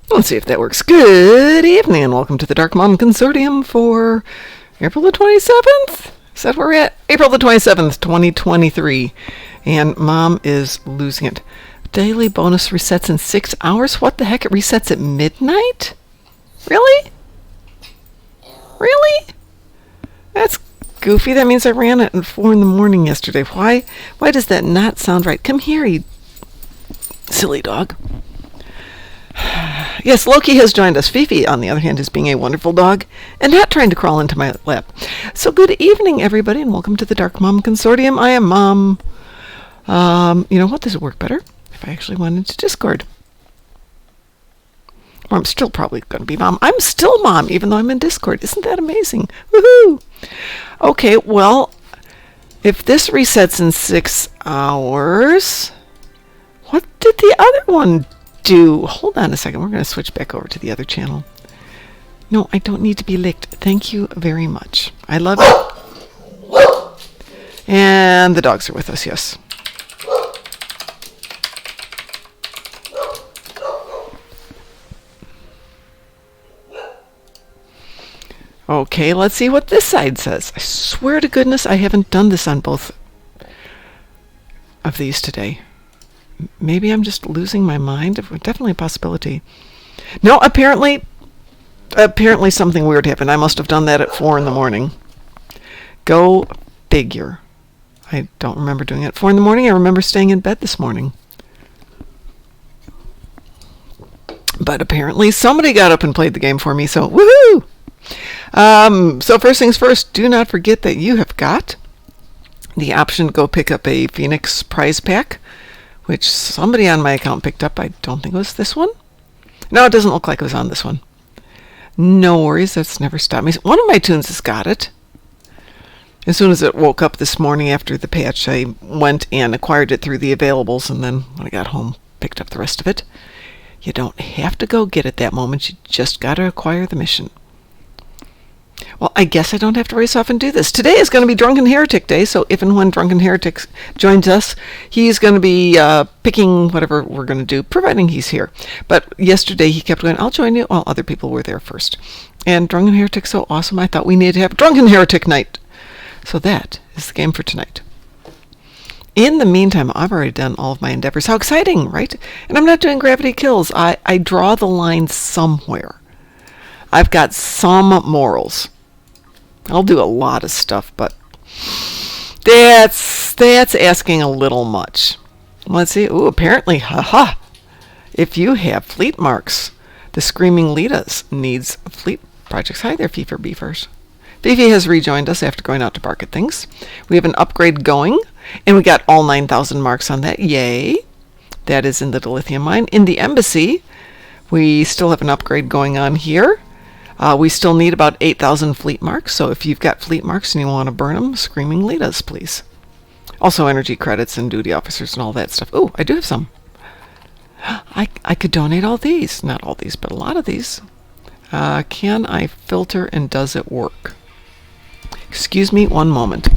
Let's see if that works. Good evening and welcome to the Darkmom Consortium for April the 27th. Is that where we're at? April the 27th, 2023. And Mom is losing it. Daily bonus resets in 6 hours? What the heck? It resets at midnight? Really? Really? That's goofy. That means I ran it at 4 in the morning yesterday. Why does that not sound right? Come here, you silly dog. Yes, Loki has joined us. Fifi, on the other hand, is being a wonderful dog and not trying to crawl into my lap. So good evening, everybody, and welcome to the Darkmom Consortium. I am Mom. You know what? This would work better if I actually went into Discord. Or I'm still probably going to be Mom. I'm still Mom, even though I'm in Discord. Isn't that amazing? Woohoo! Okay, well, if this resets in 6 hours, what did the other one do? Hold on a second. We're going to switch back over to the other channel. No, I don't need to be licked. Thank you very much. I love it. And the dogs are with us, yes. Okay, let's see what this side says. I swear to goodness I haven't done this on both of these today. Maybe I'm just losing my mind. Definitely a possibility. No, apparently something weird happened. I must have done that at 4 in the morning. Go figure. I don't remember doing it at 4 in the morning. I remember staying in bed this morning. But apparently somebody got up and played the game for me, so woohoo! So first things first, do not forget that you have got the option to go pick up a Phoenix prize pack, which somebody on my account picked up. I don't think it was this one. No, it doesn't look like it was on this one. No worries, that's never stopped me. One of my tunes has got it. As soon as it woke up this morning after the patch, I went and acquired it through the availables, and then when I got home, picked up the rest of it. You don't have to go get it that moment, you just got to acquire the mission. Well, I guess I don't have to race off and do this. Today is going to be Drunken Heretic Day, so if and when Drunken Heretic joins us, he's going to be picking whatever we're going to do, providing he's here. But yesterday he kept going, I'll join you, while other people were there first. And Drunken Heretic's so awesome, I thought we needed to have Drunken Heretic Night. So that is the game for tonight. In the meantime, I've already done all of my endeavors. How exciting, right? And I'm not doing gravity kills. I draw the line somewhere. I've got some morals. I'll do a lot of stuff, but that's asking a little much. Let's see. Ooh, apparently, haha. If you have fleet marks, the Screaming Litas needs fleet projects. Hi there, Fifi Beefers. Fifi has rejoined us after going out to bark at things. We have an upgrade going, and we got all 9,000 marks on that. Yay. That is in the dilithium mine. In the embassy, we still have an upgrade going on here. We still need about 8,000 fleet marks, so if you've got fleet marks and you want to burn them, Screaming Litas, please. Also energy credits and duty officers and all that stuff. Oh, I do have some. I could donate all these. Not all these, but a lot of these. Can I filter and does it work? Excuse me one moment.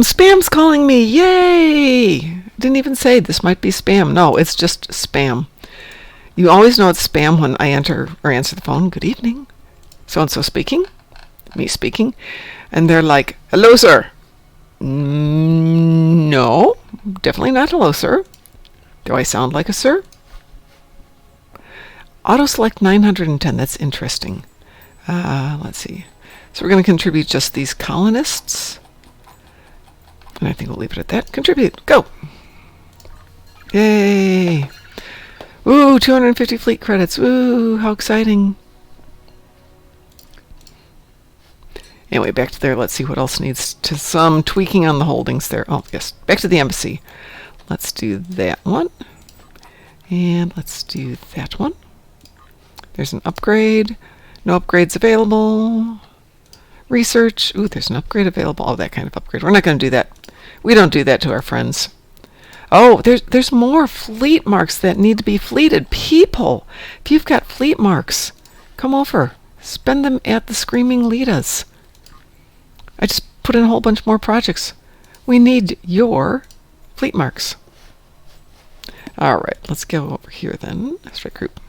Spam's calling me. Yay! Didn't even say this might be spam. No, it's just spam. You always know it's spam when I enter or answer the phone. Good evening. So-and-so speaking. Me speaking. And they're like, hello, sir. No, definitely not hello, sir. Do I sound like a sir? Auto select 910. That's interesting. Let's see. So we're going to contribute just these colonists. And I think we'll leave it at that. Contribute. Go. Yay. Ooh, 250 fleet credits. Ooh, how exciting. Anyway, back to there. Let's see what else needs to some tweaking on the holdings there. Oh, yes. Back to the embassy. Let's do that one. And let's do that one. There's an upgrade. No upgrades available. Research. Ooh, there's an upgrade available. Oh, that kind of upgrade. We're not going to do that. We don't do that to our friends. Oh, there's more fleet marks that need to be fleeted. People, if you've got fleet marks, come over. Spend them at the Screaming Litas. I just put in a whole bunch more projects. We need your fleet marks. All right, let's go over here then. Strike group.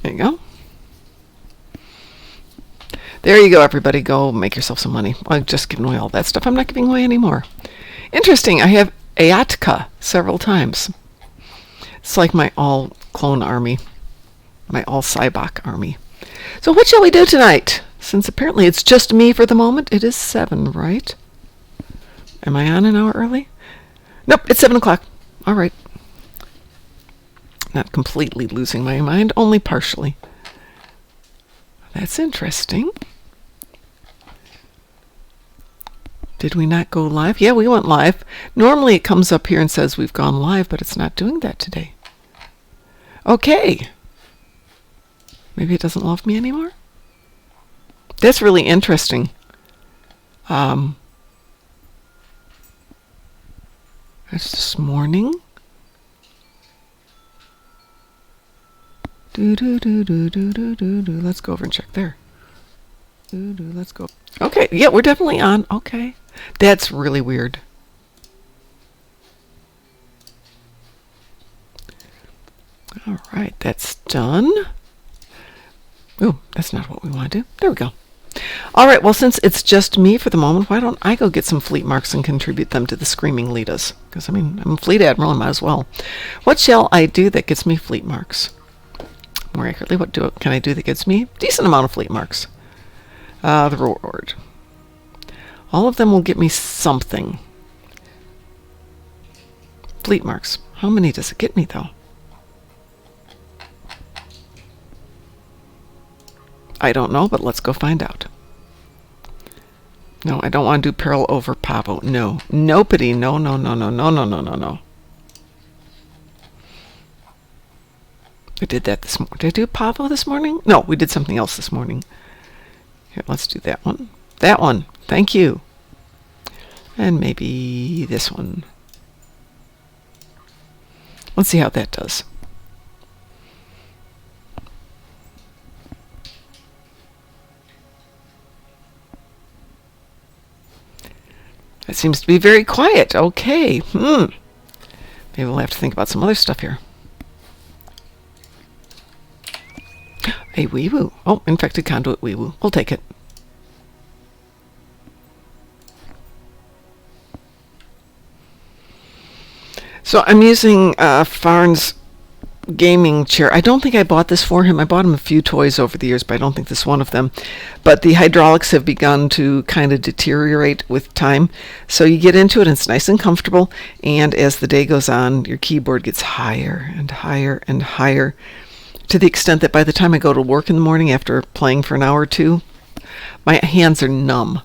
There you go. There you go, everybody. Go make yourself some money. I've just given away all that stuff. I'm not giving away anymore. Interesting. I have Ayatka several times. It's like my all-clone army. My all-Cybok army. So what shall we do tonight? Since apparently it's just me for the moment. It is 7, right? Am I on an hour early? Nope, it's 7 o'clock. All right. Not completely losing my mind, only partially. That's interesting. Did we not go live? Yeah, we went live. Normally it comes up here and says we've gone live, but it's not doing that today. Okay. Maybe it doesn't love me anymore? That's really interesting. That's this morning. Let's go over and check there. Let's go. Okay, yeah, we're definitely on. Okay. That's really weird. All right, that's done. Oh, that's not what we want to do. There we go. All right, well, since it's just me for the moment, why don't I go get some fleet marks and contribute them to the Screaming Litas? Because, I mean, I'm a fleet admiral, I might as well. What shall I do that gets me fleet marks? More accurately, what can I do that gets me a decent amount of fleet marks? The reward. All of them will get me something. Fleet marks. How many does it get me, though? I don't know, but let's go find out. No, I don't want to do Peril over Pavo. No. Nopity. No, no, no, no, no, no, no, no, no. I did that this morning. Did I do Pavo this morning? No, we did something else this morning. Here, let's do that one. That one. Thank you. And maybe this one. Let's see how that does. It seems to be very quiet. Okay. Maybe we'll have to think about some other stuff here. A wee-woo. Oh, infected conduit wee-woo. We'll take it. So I'm using Farn's gaming chair. I don't think I bought this for him. I bought him a few toys over the years, but I don't think this is one of them. But the hydraulics have begun to kind of deteriorate with time. So you get into it and it's nice and comfortable. And as the day goes on, your keyboard gets higher and higher and higher, to the extent that by the time I go to work in the morning after playing for an hour or two, my hands are numb.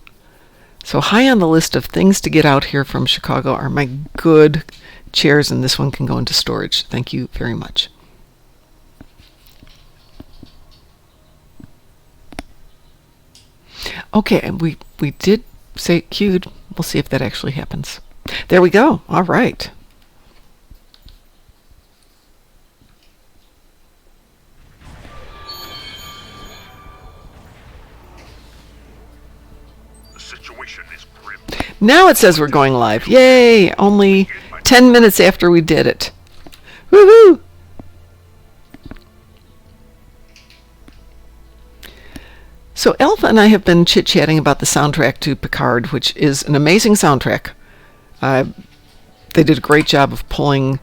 So high on the list of things to get out here from Chicago are my good chairs, and this one can go into storage. Thank you very much. Okay, and we did say queued. We'll see if that actually happens. There we go. All right. Now it says we're going live. Yay! Only 10 minutes after we did it. Woohoo! So Alpha and I have been chit-chatting about the soundtrack to Picard, which is an amazing soundtrack. They did a great job of pulling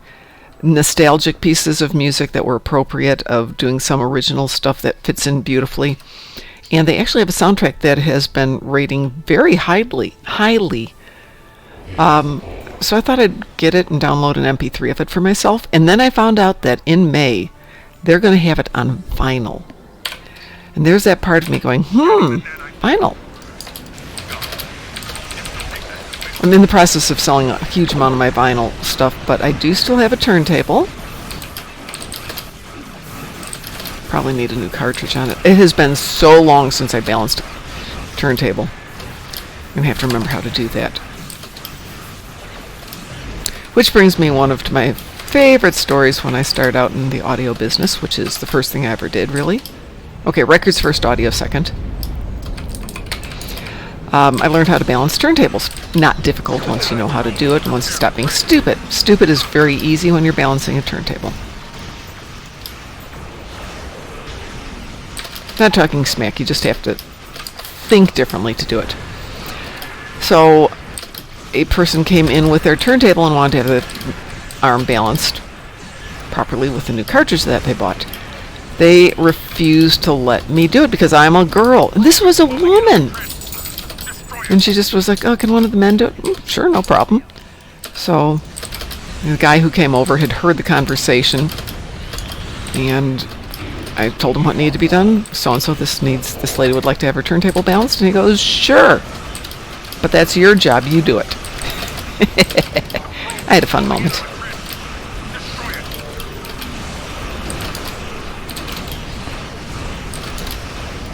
nostalgic pieces of music that were appropriate, of doing some original stuff that fits in beautifully. And they actually have a soundtrack that has been rating very highly. So I thought I'd get it and download an MP3 of it for myself. And then I found out that in May, they're going to have it on vinyl. And there's that part of me going, vinyl. I'm in the process of selling a huge amount of my vinyl stuff, but I do still have a turntable. Probably need a new cartridge on it. It has been so long since I balanced a turntable. I'm going to have to remember how to do that. Which brings me one of my favorite stories when I started out in the audio business, which is the first thing I ever did, really. Okay, records first, audio second. I learned how to balance turntables. Not difficult once you know how to do it and once you stop being stupid. Stupid is very easy when you're balancing a turntable. Not talking smack, you just have to think differently to do it. So, a person came in with their turntable and wanted to have the arm balanced properly with the new cartridge that they bought. They refused to let me do it because I'm a girl. And this was a woman. And she just was like, oh, can one of the men do it? Sure, no problem. So the guy who came over had heard the conversation, and I told him what needed to be done. So-and-so, this lady would like to have her turntable balanced. And he goes, sure. But that's your job. You do it. I had a fun moment.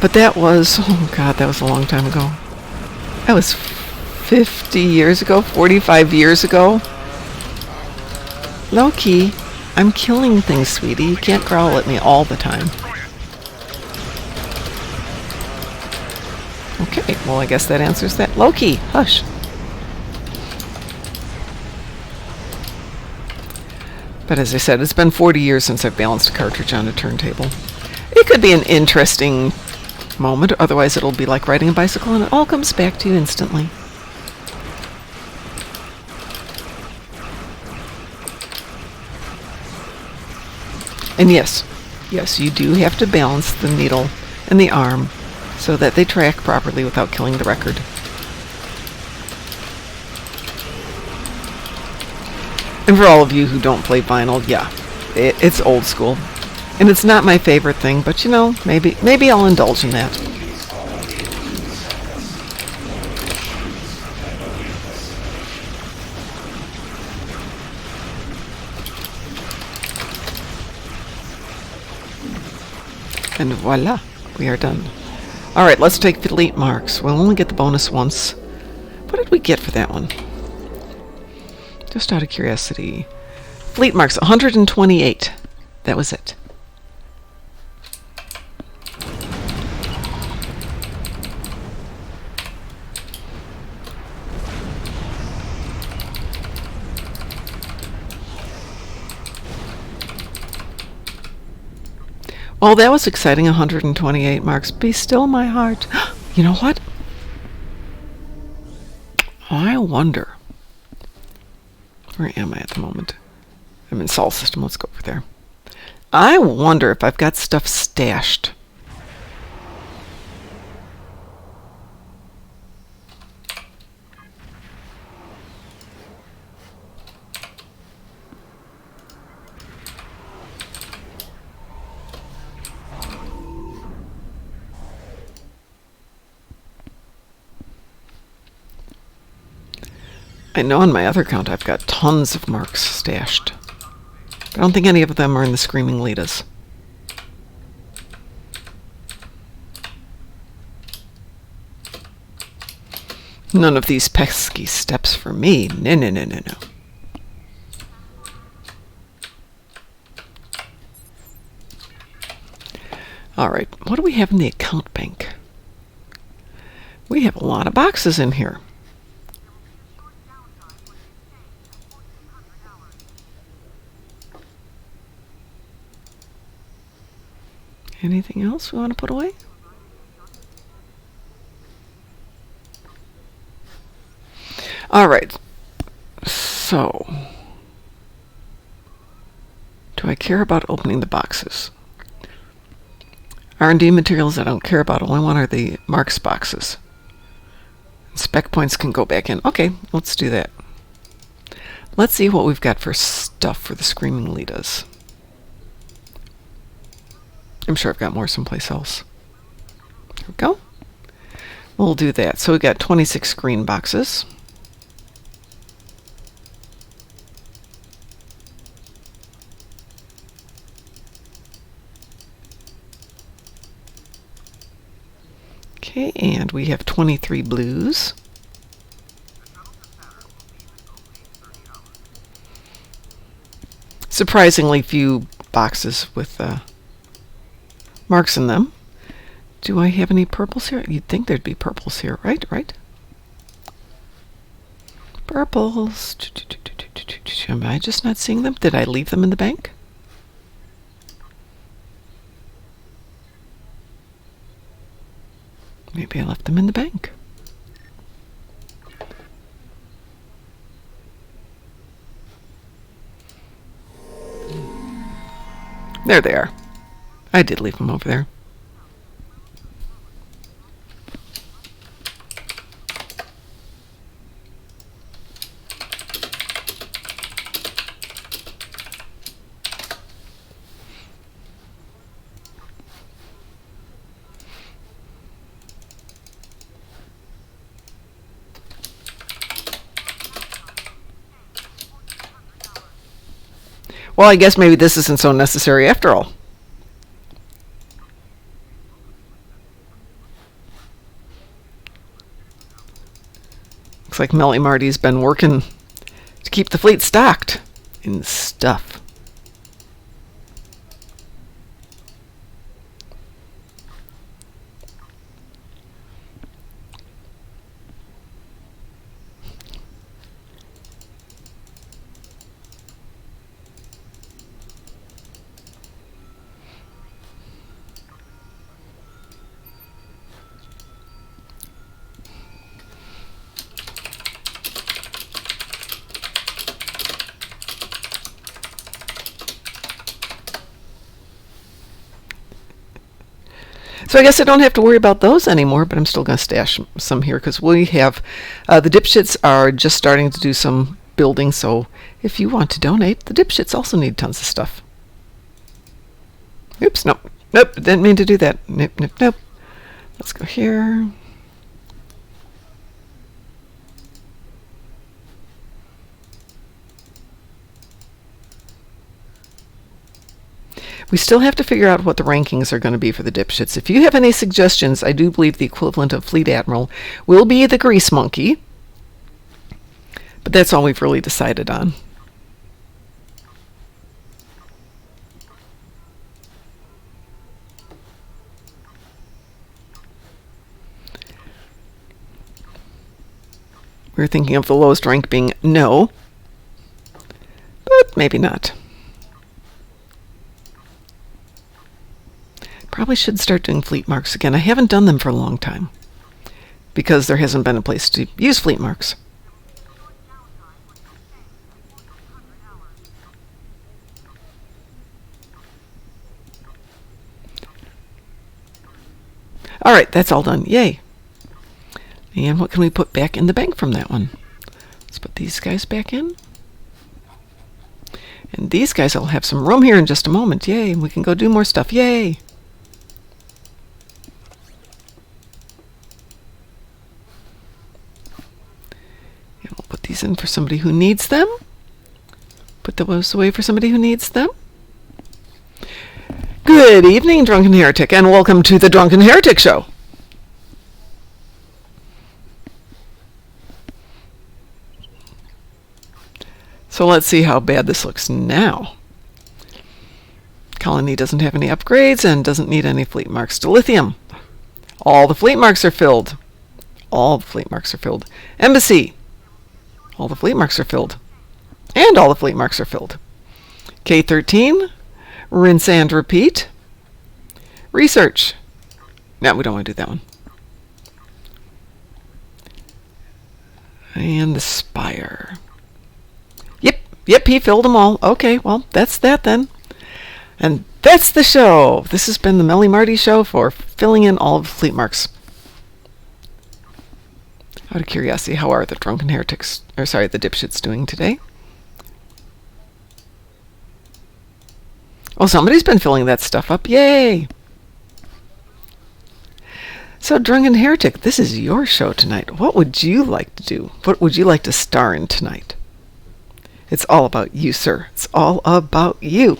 But that was, oh God, that was a long time ago. That was 50 years ago, 45 years ago. Low key, I'm killing things, sweetie. You can't growl at me all the time. Okay, well, I guess that answers that. Low key, hush. But as I said, it's been 40 years since I've balanced a cartridge on a turntable. It could be an interesting moment, otherwise it'll be like riding a bicycle and it all comes back to you instantly. And yes, you do have to balance the needle and the arm so that they track properly without killing the record. And for all of you who don't play vinyl, yeah, it's old school. And it's not my favorite thing, but you know, maybe I'll indulge in that. And voila, we are done. Alright, let's take fleet marks. We'll only get the bonus once. What did we get for that one? Just out of curiosity. Fleet marks, 128. That was it. Oh, that was exciting, 128 marks. Be still, my heart. You know what? I wonder. Where am I at the moment? I'm in Sol System. Let's go over there. I wonder if I've got stuff stashed. I know on my other account I've got tons of marks stashed. I don't think any of them are in the Screaming Litas. None of these pesky steps for me. No, no, no, no, no. Alright, what do we have in the account bank? We have a lot of boxes in here. Anything else we want to put away? Alright, so do I care about opening the boxes? R&D materials I don't care about. Only one are the marks boxes. Spec points can go back in. Okay, let's do that. Let's see what we've got for stuff for the Screaming Litas. I'm sure I've got more someplace else. There we go. We'll do that. So we've got 26 green boxes. Okay, and we have 23 blues. Surprisingly few boxes with marks in them. Do I have any purples here? You'd think there'd be purples here, right? Right? Purples. Am I just not seeing them? Did I leave them in the bank? Maybe I left them in the bank. There they are. I did leave them over there. Well, I guess maybe this isn't so necessary after all. Looks like Melly Marty's been working to keep the fleet stocked in stuff. So I guess I don't have to worry about those anymore, but I'm still going to stash some here because we have the dipshits are just starting to do some building. So if you want to donate, the dipshits also need tons of stuff. Oops, nope, didn't mean to do that. Nope. Let's go here. We still have to figure out what the rankings are going to be for the dipshits. If you have any suggestions, I do believe the equivalent of Fleet Admiral will be the Grease Monkey. But that's all we've really decided on. We're thinking of the lowest rank being no, but maybe not. Probably should start doing fleet marks again. I haven't done them for a long time because there hasn't been a place to use fleet marks. All right, that's all done. Yay. And what can we put back in the bank from that one? Let's put these guys back in. And these guys will have some room here in just a moment. Yay. We can go do more stuff. Yay. And we'll put these in for somebody who needs them. Put those away for somebody who needs them. Good evening, Drunken Heretic, and welcome to the Drunken Heretic Show. So let's see how bad this looks now. Colony doesn't have any upgrades and doesn't need any fleet marks. Dilithium. All the fleet marks are filled. All the fleet marks are filled. Embassy. All the fleet marks are filled. And all the fleet marks are filled. K13. Rinse and repeat. Research. No, we don't want to do that one. And the Spire. Yep, he filled them all. Okay, well, that's that then. And that's the show. This has been the Melly Marty Show for filling in all of the fleet marks. Out of curiosity, how are the Drunken Heretics, or sorry, the dipshits doing today? Well, somebody's been filling that stuff up. Yay! So, Drunken Heretic, this is your show tonight. What would you like to do? What would you like to star in tonight? It's all about you, sir. It's all about you.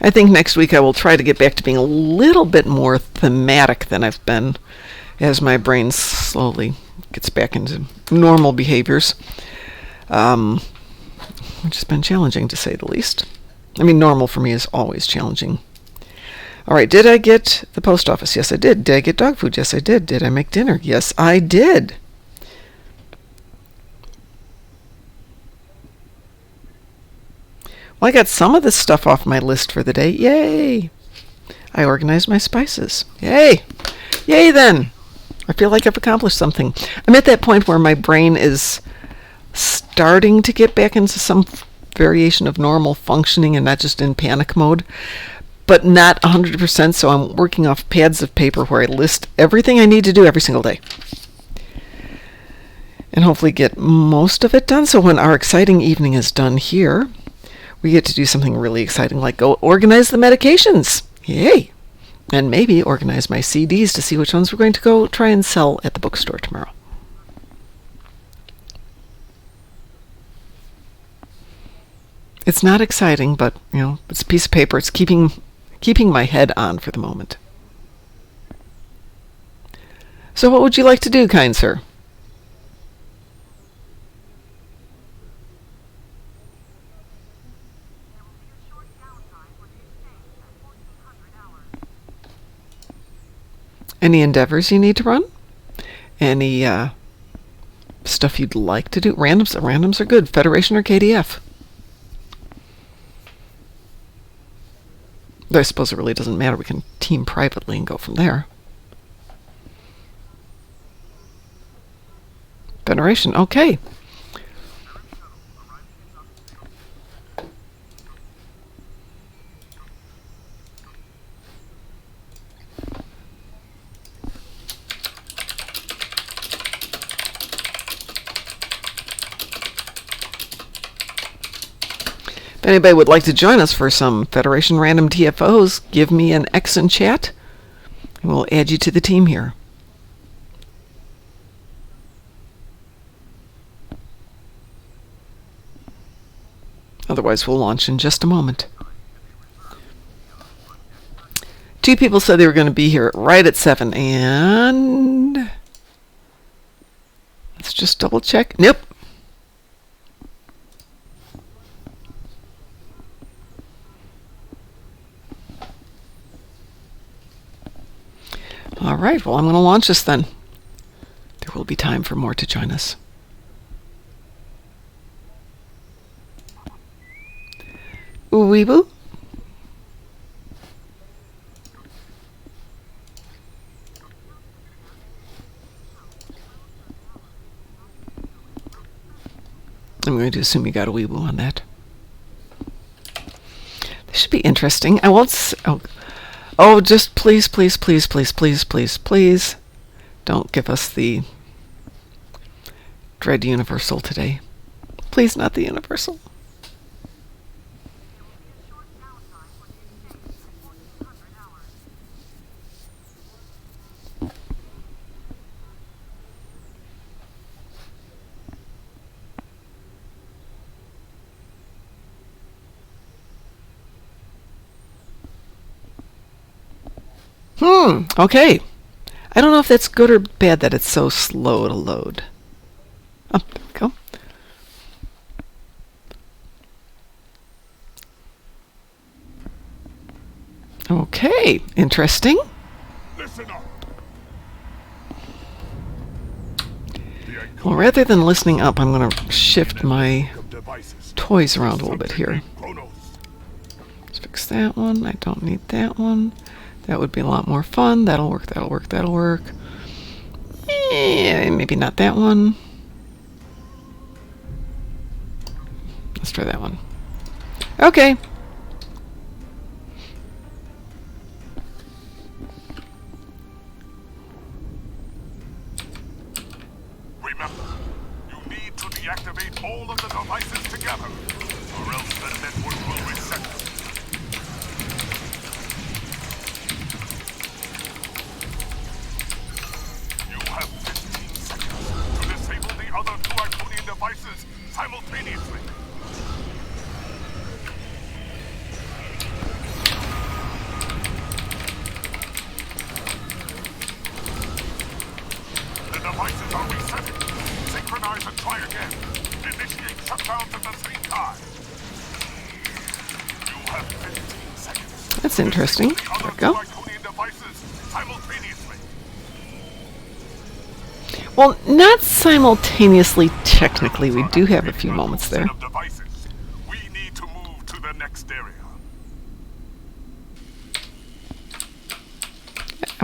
I think next week I will try to get back to being a little bit more thematic than I've been as my brain slowly gets back into normal behaviors, which has been challenging to say the least. I mean, normal for me is always challenging. All right, did I get the post office? Yes, I did. Did I get dog food? Yes, I did. Did I make dinner? Yes, I did. Well, I got some of this stuff off my list for the day. Yay! I organized my spices. Yay! Yay then! I feel like I've accomplished something. I'm at that point where my brain is starting to get back into some variation of normal functioning and not just in panic mode, but not 100%, so I'm working off pads of paper where I list everything I need to do every single day. And hopefully get most of it done, so when our exciting evening is done here, we get to do something really exciting, like go organize the medications. Yay! And maybe organize my CDs to see which ones we're going to go try and sell at the bookstore tomorrow. It's not exciting, but, it's a piece of paper. It's keeping my head on for the moment. So what would you like to do, kind sir? Any endeavors you need to run? Any stuff you'd like to do? Randoms are good. Federation or KDF? Though I suppose it really doesn't matter. We can team privately and go from there. Federation, okay. If anybody would like to join us for some Federation Random TFOs, give me an X in chat, and we'll add you to the team here. Otherwise, we'll launch in just a moment. 2 people said they were going to be here right at 7, and let's just double check. Nope. All right, well, I'm going to launch this then. There will be time for more to join us. Weeboo. I'm going to assume you got a weeboo on that. This should be interesting. I won't... Oh, just please, please, please, please, please, please, please don't give us the Dread Universal today. Please, not the Universal. Okay. I don't know if that's good or bad that it's so slow to load. Oh, there we go. Okay, interesting. Well, rather than listening up, I'm going to shift my toys around a little bit here. Let's fix that one. I don't need that one. That would be a lot more fun. That'll work, that'll work, that'll work. Maybe not that one. Let's try that one. Okay. That's interesting. There we go. Well, not simultaneously, technically. We do have a few moments there. We need to move to the next area.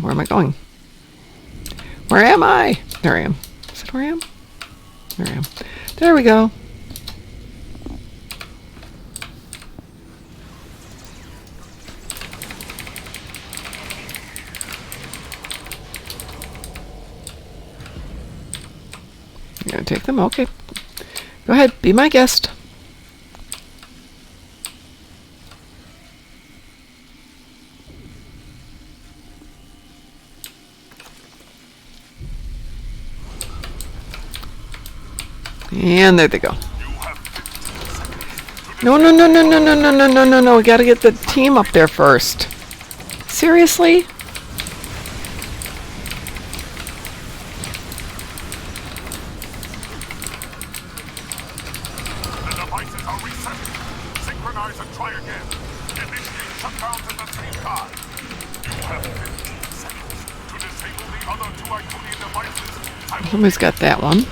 Where am I going? Where am I? There I am. Is that where I am? There I am. There we go. You're gonna take them? Okay. Go ahead, be my guest. And there they go. No, no, no, no, no, no, no, no, no, no, no. We gotta get the team up there first. Seriously? The devices are reset. Synchronize and try again. Initiate shutdowns at the same time. You have 15 seconds to disable the other two Iconian devices. Somebody's got that one.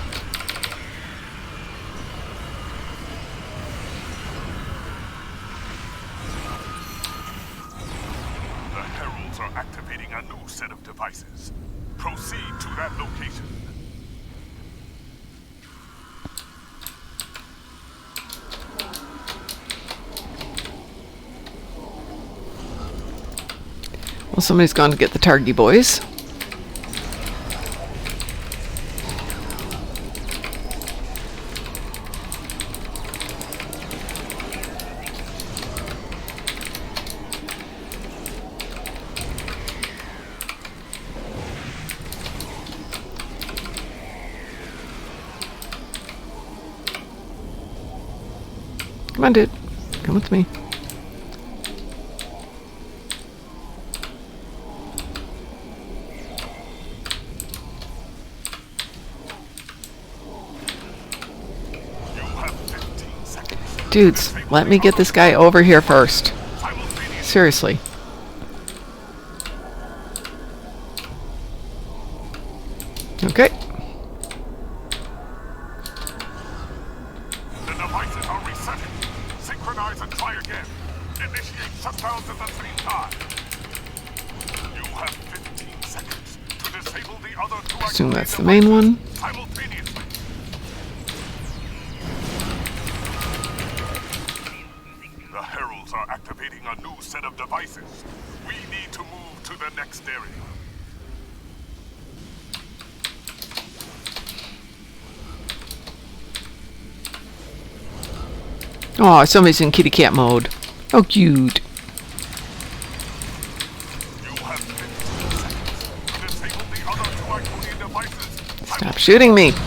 Activating a new set of devices. Proceed to that location. Well, somebody's gone to get the Targy boys. Come on, dude. Come with me. You have 15 seconds. Dudes, let me get this guy over here first. Seriously. Okay. The devices are resetting. Synchronize and try again. Initiate shutdowns at the same time. You have 15 seconds to disable the other two. Assume that's the main one. Simultaneously. The heralds are activating a new set of devices. We need to move to the next area. Oh, somebody's in kitty cat mode. Oh, cute. You have 15 seconds to disable the other two Iconian devices. Stop shooting me. The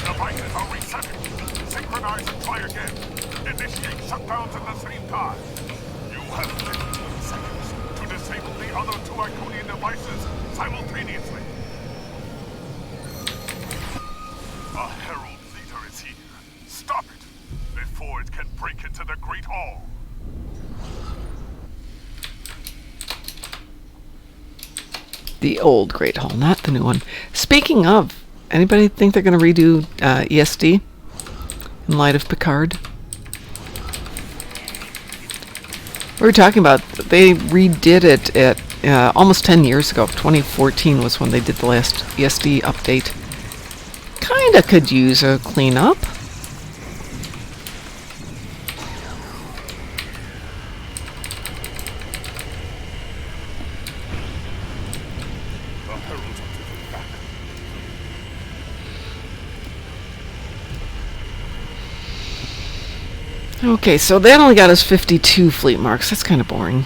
devices are resetting. Synchronize and try again. Initiate shutdowns at the same time. You have 15 seconds to disable the other two Iconian devices simultaneously. A herald leader is here. Stop it before it can break into the Great Hall. The old Great Hall, not the new one. Speaking of, anybody think they're going to redo ESD in light of Picard? We were talking about, they redid it at almost 10 years ago. 2014 was when they did the last ESD update. Kinda could use a cleanup. The heralds are moving back. Okay, so that only got us 52 fleet marks. That's kind of boring.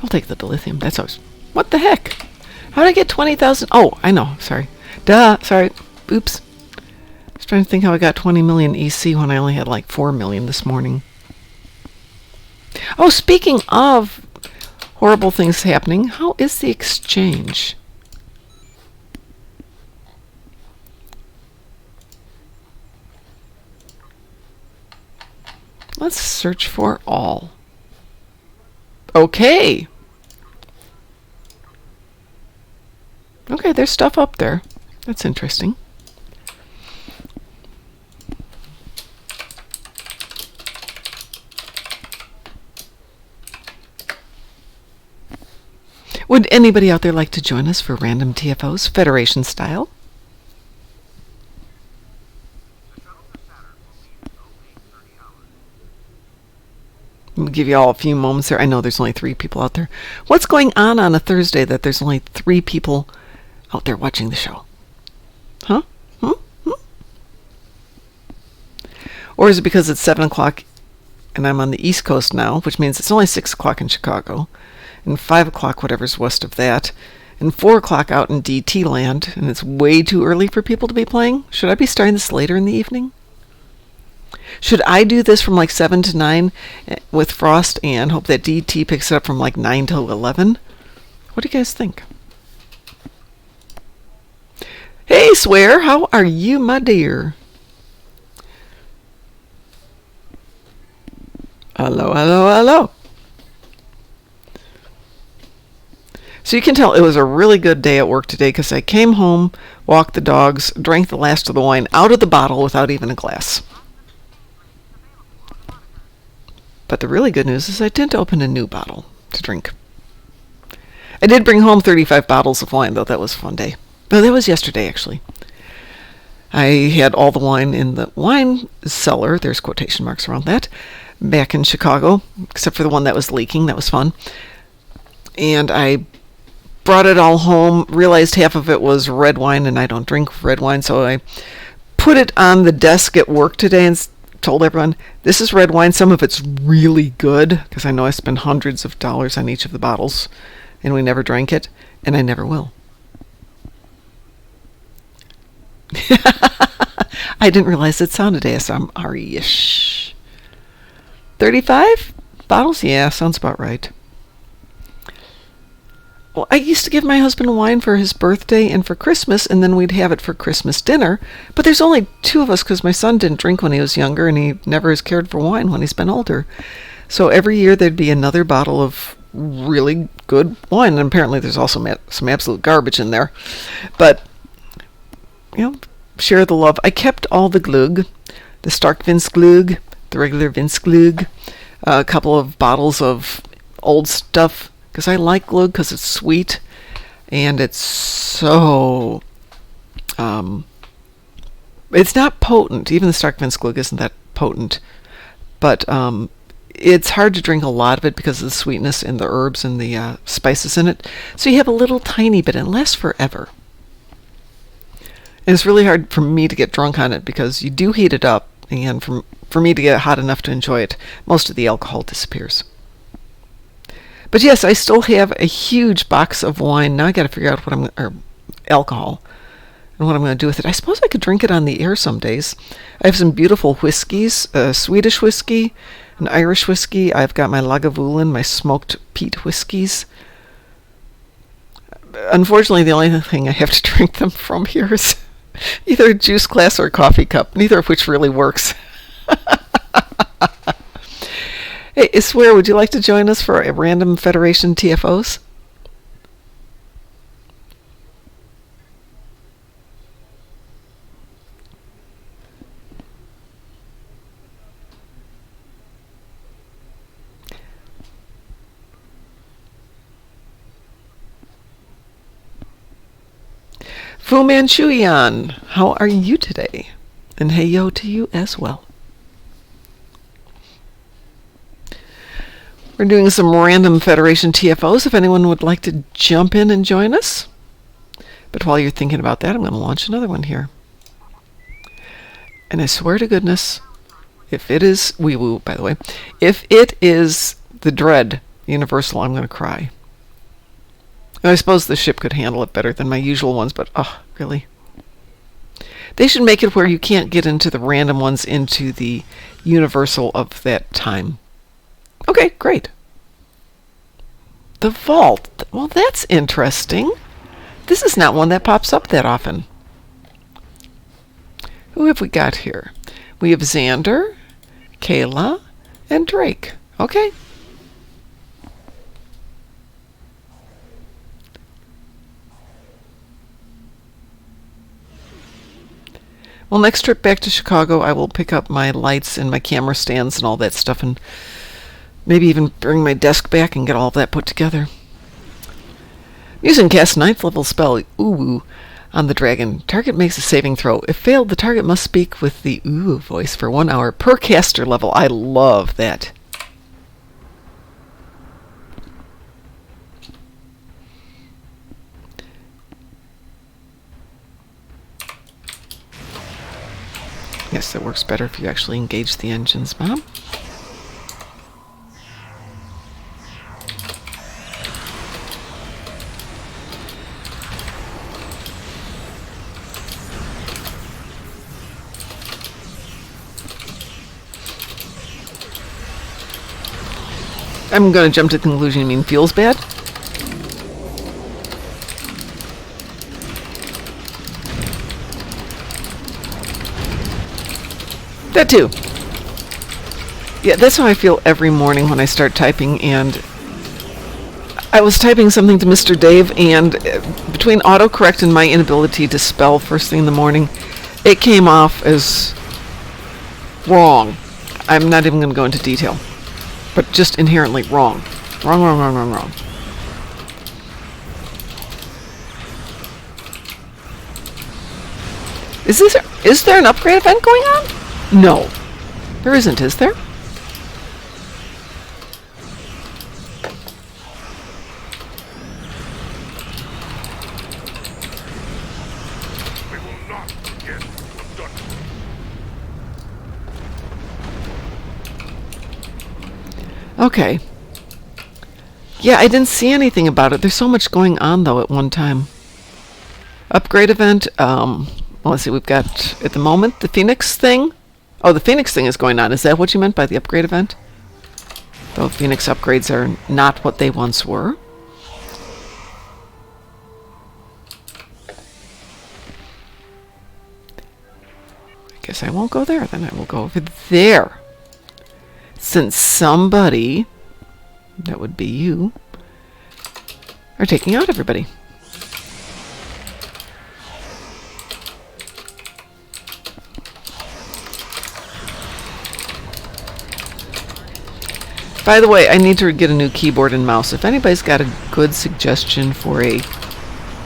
I'll take the dilithium. That's always... What the heck? How did I get 20,000? Oh, I know. Sorry. Duh. Sorry. Oops. I was trying to think how I got 20 million EC when I only had like 4 million this morning. Oh, speaking of... Horrible things happening. How is the exchange? Let's search for all. Okay. Okay, there's stuff up there. That's interesting. Would anybody out there like to join us for random TFOs, Federation style? I'll give you all a few moments there. I know there's only 3 people out there. What's going on a Thursday that there's only 3 people out there watching the show? Huh? Or is it because it's 7 o'clock and I'm on the East Coast now, which means it's only 6 o'clock in Chicago, and 5 o'clock whatever's west of that, and 4 o'clock out in DT land, and it's way too early for people to be playing? Should I be starting this later in the evening? Should I do this from like 7 to 9 with Frost and hope that DT picks it up from like 9 till 11? What do you guys think? Hey, Swear, how are you, my dear? Hello, hello, hello. So you can tell it was a really good day at work today because I came home, walked the dogs, drank the last of the wine out of the bottle without even a glass. But the really good news is I didn't open a new bottle to drink. I did bring home 35 bottles of wine, though. That was a fun day. No, that was yesterday, actually. I had all the wine in the wine cellar, there's quotation marks around that, back in Chicago, except for the one that was leaking. That was fun. And I brought it all home, realized half of it was red wine, and I don't drink red wine, so I put it on the desk at work today and told everyone, this is red wine. Some of it's really good, because I know I spend hundreds of dollars on each of the bottles, and we never drank it, and I never will. I didn't realize it sounded ASMR-ish. 35 bottles? Yeah, sounds about right. Well, I used to give my husband wine for his birthday and for Christmas, and then we'd have it for Christmas dinner. But there's only 2 of us because my son didn't drink when he was younger, and he never has cared for wine when he's been older. So every year there'd be another bottle of really good wine, and apparently there's also some absolute garbage in there. But, share the love. I kept all the glug, the Stark Vince glug, the regular Vince glug, a couple of bottles of old stuff, because I like glug because it's sweet, and it's so, it's not potent. Even the Stark Vince glug isn't that potent, but it's hard to drink a lot of it because of the sweetness and the herbs and the spices in it. So you have a little tiny bit, and it lasts forever. And it's really hard for me to get drunk on it because you do heat it up, and for me to get it hot enough to enjoy it, most of the alcohol disappears. But yes, I still have a huge box of wine. Now I got to figure out or alcohol, and what I'm going to do with it. I suppose I could drink it on the air some days. I have some beautiful whiskeys, a Swedish whiskey, an Irish whiskey. I've got my Lagavulin, my smoked peat whiskeys. Unfortunately, the only thing I have to drink them from here is either a juice glass or a coffee cup, neither of which really works. Hey, I swear, would you like to join us for a random Federation TFOs? Fu Manchuyan, how are you today? And hey yo to you as well. We're doing some random Federation TFOs if anyone would like to jump in and join us. But while you're thinking about that, I'm going to launch another one here. And I swear to goodness, if it is wee-woo, by the way, if it is the Dread Universal, I'm going to cry. I suppose the ship could handle it better than my usual ones, but really? They should make it where you can't get into the random ones into the Universal of that time. Okay, great. The vault. Well, that's interesting. This is not one that pops up that often. Who have we got here? We have Xander, Kayla, and Drake. Okay. Well, next trip back to Chicago, I will pick up my lights and my camera stands and all that stuff, and maybe even bring my desk back and get all of that put together. Using cast 9th level spell Ooh on the dragon, target makes a saving throw. If failed, the target must speak with the Ooh voice for 1 hour per caster level. I love that. Yes, that works better if you actually engage the engines, Mom. I'm going to jump to the conclusion you mean feels bad. That too. Yeah, that's how I feel every morning when I start typing. And I was typing something to Mr. Dave, and between autocorrect and my inability to spell first thing in the morning, it came off as wrong. I'm not even going to go into detail, but just inherently wrong. Wrong, wrong, wrong, wrong, wrong. Is there an upgrade event going on? No. There isn't, is there? We will not forget what's done. Okay. Yeah, I didn't see anything about it. There's so much going on, though, at one time. Upgrade event. Well, let's see. We've got, at the moment, the Phoenix thing. Oh, the Phoenix thing is going on. Is that what you meant by the upgrade event? Though Phoenix upgrades are not what they once were. I guess I won't go there. Then I will go over there. Since somebody, that would be you, are taking out everybody. By the way, I need to get a new keyboard and mouse. If anybody's got a good suggestion for a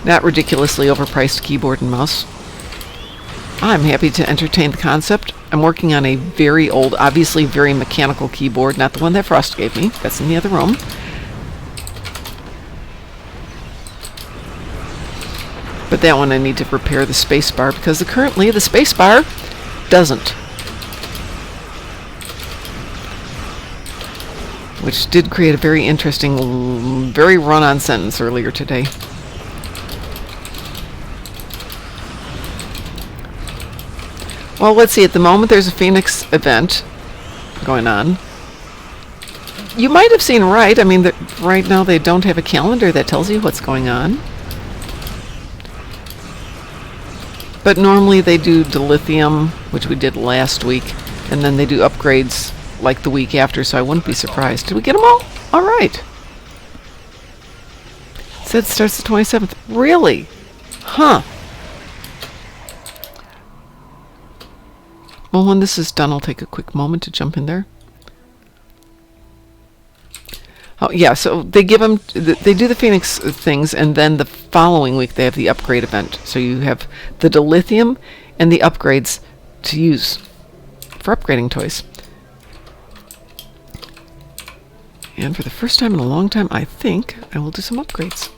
not ridiculously overpriced keyboard and mouse, I'm happy to entertain the concept. I'm working on a very old, obviously very mechanical keyboard, not the one that Frost gave me. That's in the other room. But that one I need to repair the spacebar, because currently the spacebar doesn't. Which did create a very interesting, very run-on sentence earlier today. Well, let's see. At the moment, there's a Phoenix event going on. You might have seen right. I mean, right now they don't have a calendar that tells you what's going on. But normally they do dilithium, which we did last week, and then they do upgrades like the week after, so I wouldn't be surprised. Did we get them all? All right. It said it starts the 27th. Really? Huh. Well, when this is done, I'll take a quick moment to jump in there. Oh, yeah, so they give them, they do the Phoenix things, and then the following week they have the upgrade event. So you have the dilithium and the upgrades to use for upgrading toys. And for the first time in a long time, I think I will do some upgrades.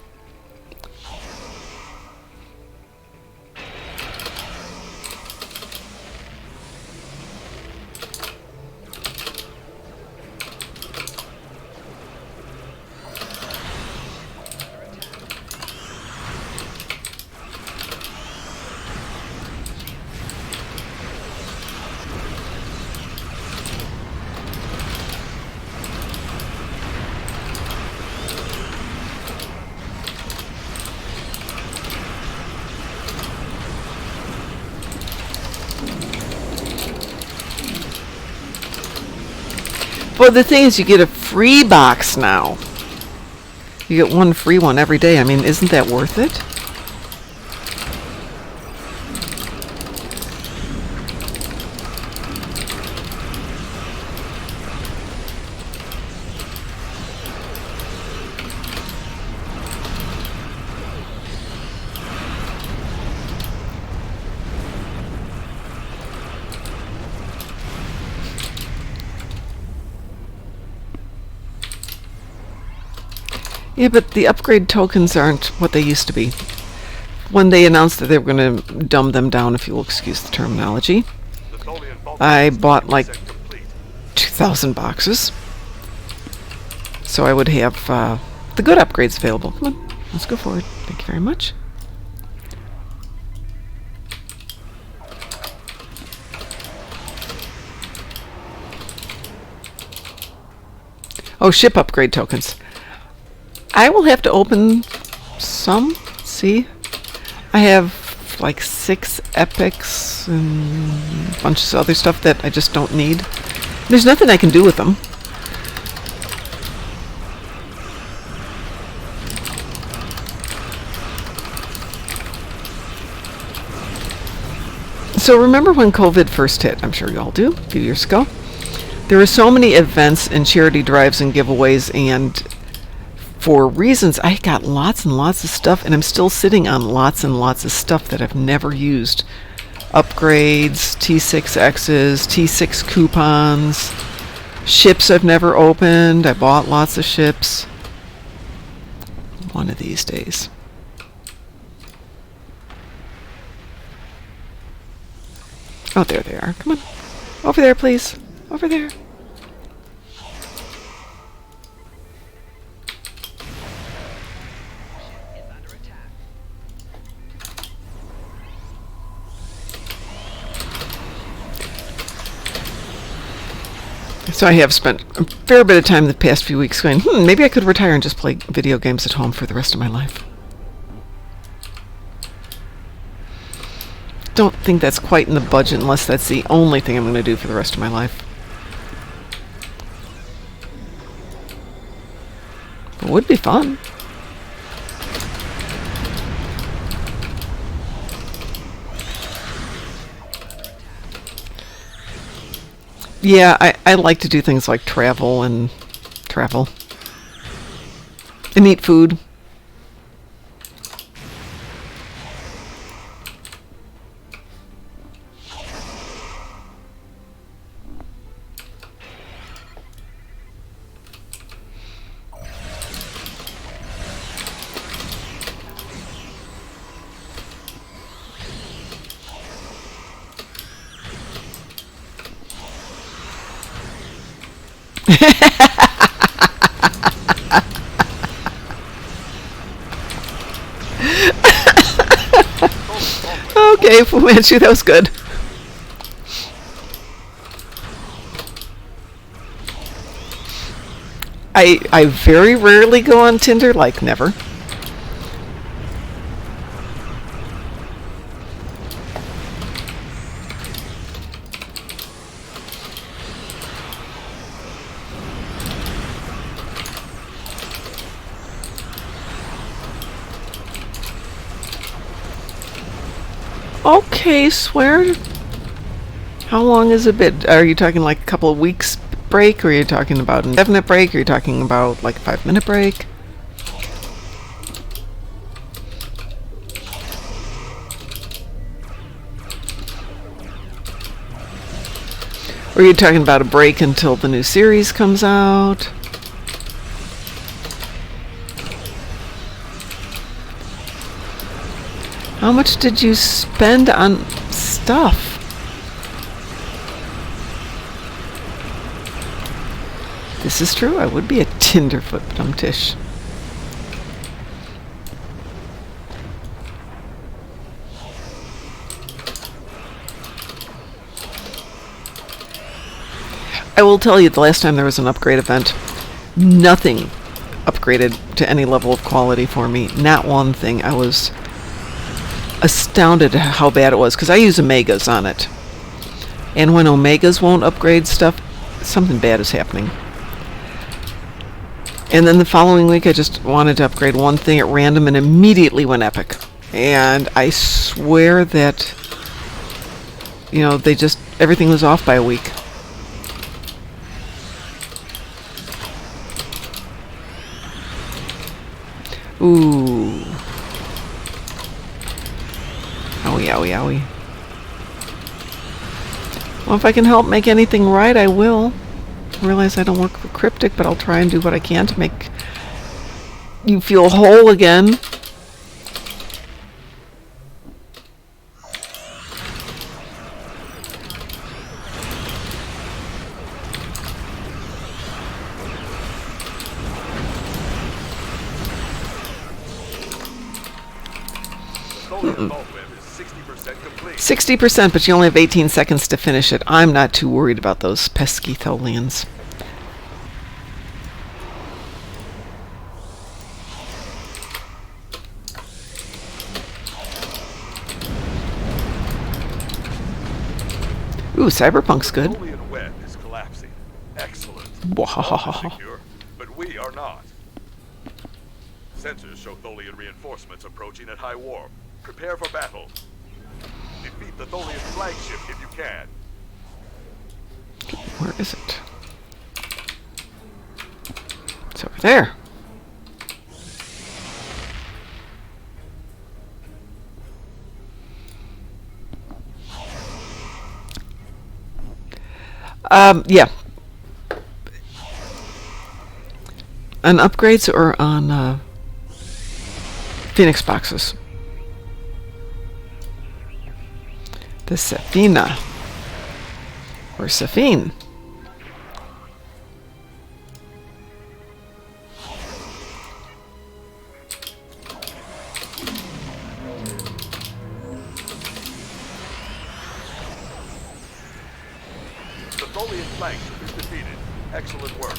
Well, the thing is, you get a free box now. You get one free one every day. I mean, isn't that worth it? Yeah, but the upgrade tokens aren't what they used to be. When they announced that they were going to dumb them down, if you'll excuse the terminology, I bought like 2,000 boxes. So I would have the good upgrades available. Come on, let's go forward. Thank you very much. Oh, ship upgrade tokens. I will have to open some. See? I have like 6 epics and a bunch of other stuff that I just don't need. There's nothing I can do with them. So remember when COVID first hit? I'm sure you all do, a few years ago. There were so many events and charity drives and giveaways, and for reasons, I got lots and lots of stuff, and I'm still sitting on lots and lots of stuff that I've never used. Upgrades, T6Xs, T6 coupons, ships I've never opened. I bought lots of ships. One of these days. Oh, there they are. Come on. Over there, please. Over there. So I have spent a fair bit of time the past few weeks going, maybe I could retire and just play video games at home for the rest of my life. Don't think that's quite in the budget unless that's the only thing I'm going to do for the rest of my life. It would be fun. Yeah, I like to do things like travel and eat food. Okay, Fu Manchu, that was good. I very rarely go on Tinder, like never. Okay, swear. How long is a bit? Are you talking like a couple of weeks break, or are you talking about an indefinite break, or are you talking about like a 5-minute break? Or are you talking about a break until the new series comes out? How much did you spend on stuff? This is true. I would be a Tinderfoot, but I'm Tish. I will tell you, the last time there was an upgrade event, nothing upgraded to any level of quality for me. Not one thing. I was astounded at how bad it was, because I use Omegas on it. And when Omegas won't upgrade stuff, something bad is happening. And then the following week, I just wanted to upgrade one thing at random and immediately went epic. And I swear that, everything was off by a week. Ooh. Owie, owie, owie. Well, if I can help make anything right, I will. I realize I don't work for Cryptic, but I'll try and do what I can to make you feel whole again. Tholian vault web is 60% complete. 60%, but you only have 18 seconds to finish it. I'm not too worried about those pesky Tholians. Ooh, Cyberpunk's good. The Tholian web is collapsing. Excellent. Wow. Secure, but we are not. Sensors show Tholian reinforcements approaching at high warp. Prepare for battle. Defeat the Tholian flagship if you can. Where is it? It's over there. Yeah. On upgrades or on Phoenix boxes? The Safina. Or Safine. The Tholian flagship is defeated. Excellent work.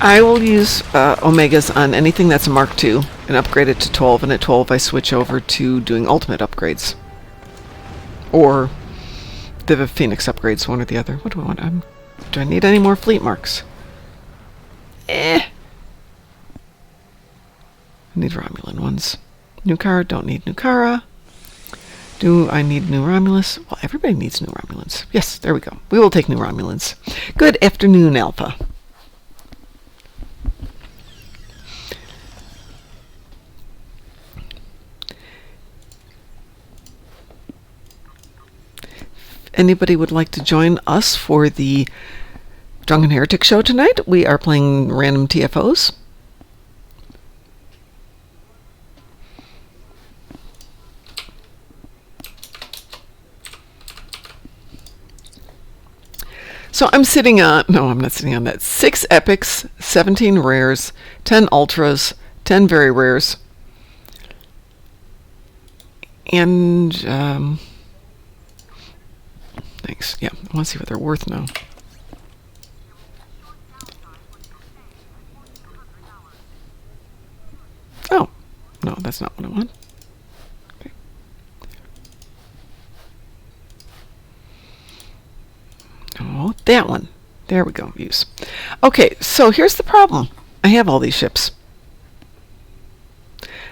I will use Omegas on anything that's a Mark II and upgrade it to 12, and at 12 I switch over to doing ultimate upgrades. Or the Phoenix upgrades, one or the other. What do I want? Do I need any more fleet marks? I need Romulan ones. Nukara, don't need Nukara. Do I need new Romulus? Well, everybody needs new Romulans. Yes, there we go. We will take new Romulans. Good afternoon, Alpha. Anybody would like to join us for the Drunken Heretic show tonight? We are playing random TFOs. So I'm sitting on, no, I'm not sitting on that. 6 epics, 17 rares, 10 ultras, 10 very rares, and thanks. Yeah, I want to see what they're worth now. Oh, no, that's not what I want. Okay. Oh, that one. There we go. Use. Okay, so here's the problem. I have all these ships.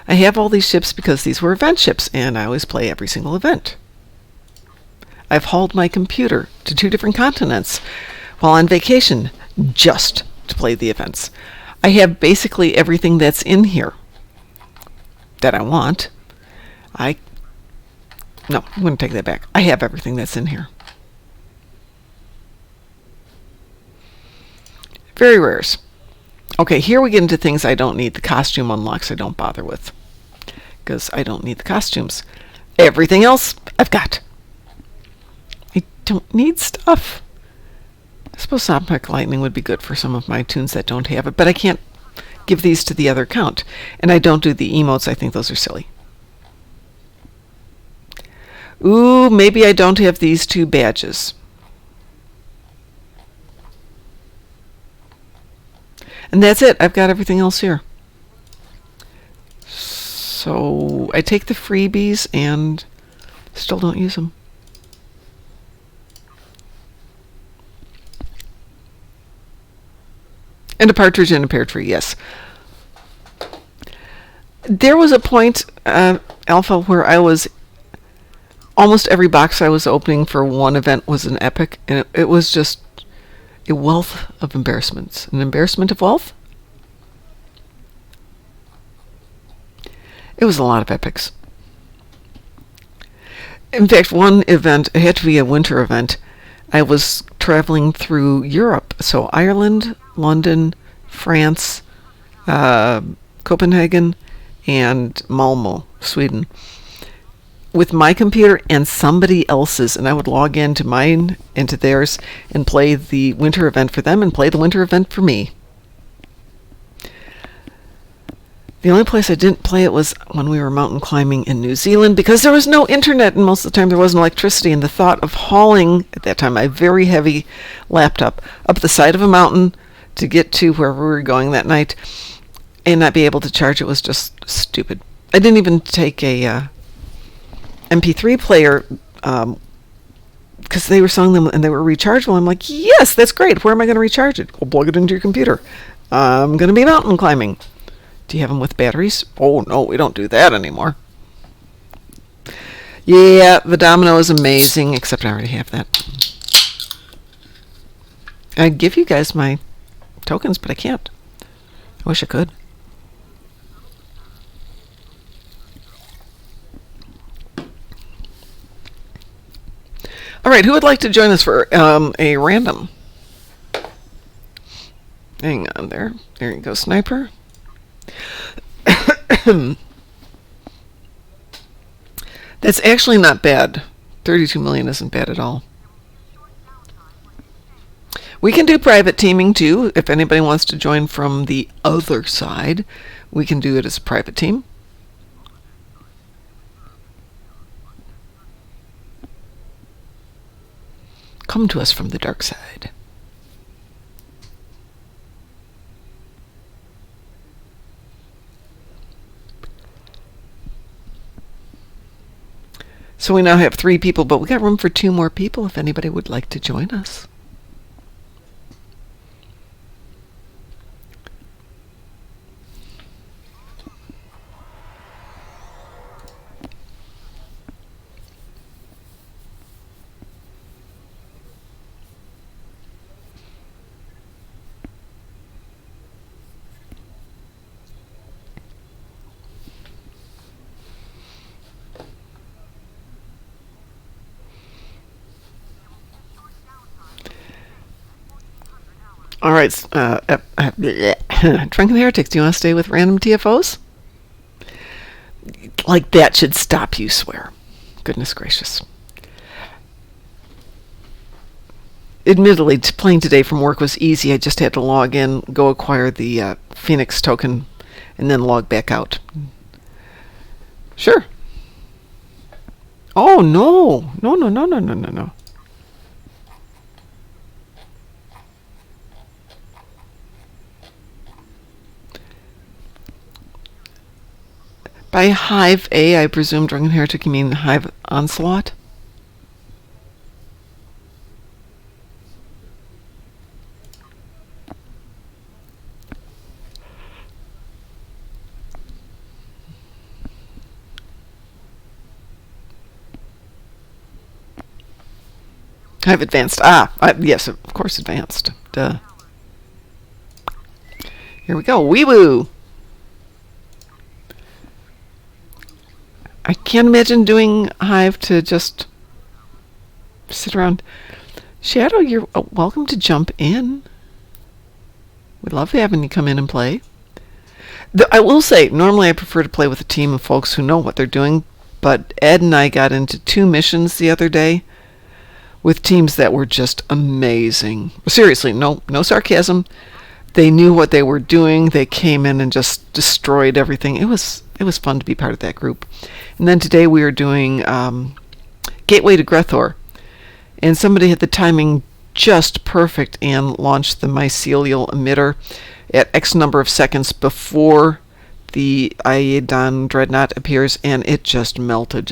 I have all these ships because these were event ships, and I always play every single event. I've hauled my computer to 2 different continents while on vacation just to play the events. I have basically everything that's in here that I want. No, I'm going to take that back. I have everything that's in here. Very rares. Okay, here we get into things I don't need. The costume unlocks I don't bother with, because I don't need the costumes. Everything else I've got. I don't need stuff. I suppose Sonic Lightning would be good for some of my tunes that don't have it, but I can't give these to the other account. And I don't do the emotes. I think those are silly. Ooh, maybe I don't have these 2 badges. And that's it. I've got everything else here. So I take the freebies and still don't use them. And a partridge in a pear tree, yes. There was a point, Alpha, where I was... almost every box I was opening for one event was an epic, and it was just a wealth of embarrassments. An embarrassment of wealth? It was a lot of epics. In fact, one event, it had to be a winter event. I was traveling through Europe, so Ireland, London, France, Copenhagen, and Malmö, Sweden, with my computer and somebody else's, and I would log into mine, into theirs, and play the winter event for them and play the winter event for me. The only place I didn't play it was when we were mountain climbing in New Zealand, because there was no internet, and most of the time there wasn't electricity, and the thought of hauling, at that time, my very heavy laptop up the side of a mountain to get to wherever we were going that night and not be able to charge it was just stupid. I didn't even take a MP3 player because they were selling them and they were rechargeable. I'm like, yes, that's great. Where am I going to recharge it? Well, plug it into your computer. I'm going to be mountain climbing. Do you have them with batteries? Oh, no, we don't do that anymore. Yeah, the domino is amazing, except I already have that. I'd give you guys my tokens, but I can't. I wish I could. All right, who would like to join us for a random? Hang on there. There you go, Sniper. That's actually not bad. 32 million isn't bad at all. We can do private teaming too. If anybody wants to join from the other side, we can do it as a private team. Come to us from the dark side. So we now have 3 people, but we got room for 2 more people if anybody would like to join us. All right, Drunken Heretics, do you want to stay with random TFOs? Like that should stop you, swear. Goodness gracious. Admittedly, playing today from work was easy. I just had to log in, go acquire the Phoenix token, and then log back out. Sure. Oh, no. No. By Hive A, I presume, Drunken Heretic, you mean Hive Onslaught? Hive Advanced. Yes, of course, Advanced. Duh. Here we go. Wee-woo! I can't imagine doing Hive to just sit around. Shadow, you're welcome to jump in. We'd love having you come in and play. I will say, normally I prefer to play with a team of folks who know what they're doing, but Ed and I got into 2 missions the other day with teams that were just amazing. Seriously, no sarcasm. They knew what they were doing. They came in and just destroyed everything. It was fun to be part of that group. And then today we are doing Gateway to Grethor. And somebody had the timing just perfect and launched the mycelial emitter at X number of seconds before the Iodon Dreadnought appears, and it just melted.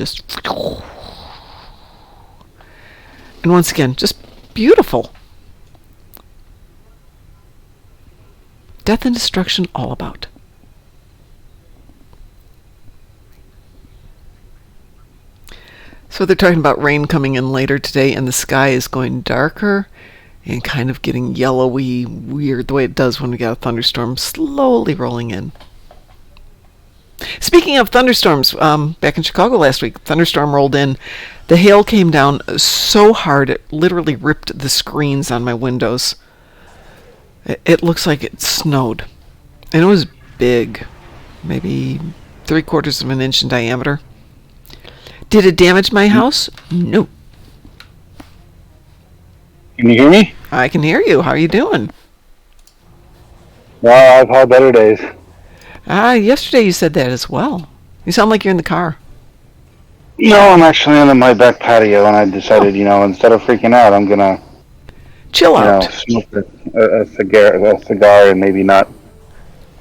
And once again, just beautiful. Death and destruction all about. So they're talking about rain coming in later today, and the sky is going darker and kind of getting yellowy, weird, the way it does when we get a thunderstorm slowly rolling in. Speaking of thunderstorms, back in Chicago last week, thunderstorm rolled in. The hail came down so hard it literally ripped the screens on my windows. It looks like it snowed. And it was big, maybe 3/4 of an inch in diameter. Did it damage my house? No. Can you hear me? I can hear you. How are you doing? Well, I've had better days. Yesterday you said that as well. You sound like you're in the car. No, I'm actually on my back patio, and I decided, instead of freaking out, I'm gonna chill out, smoke a cigar, and maybe not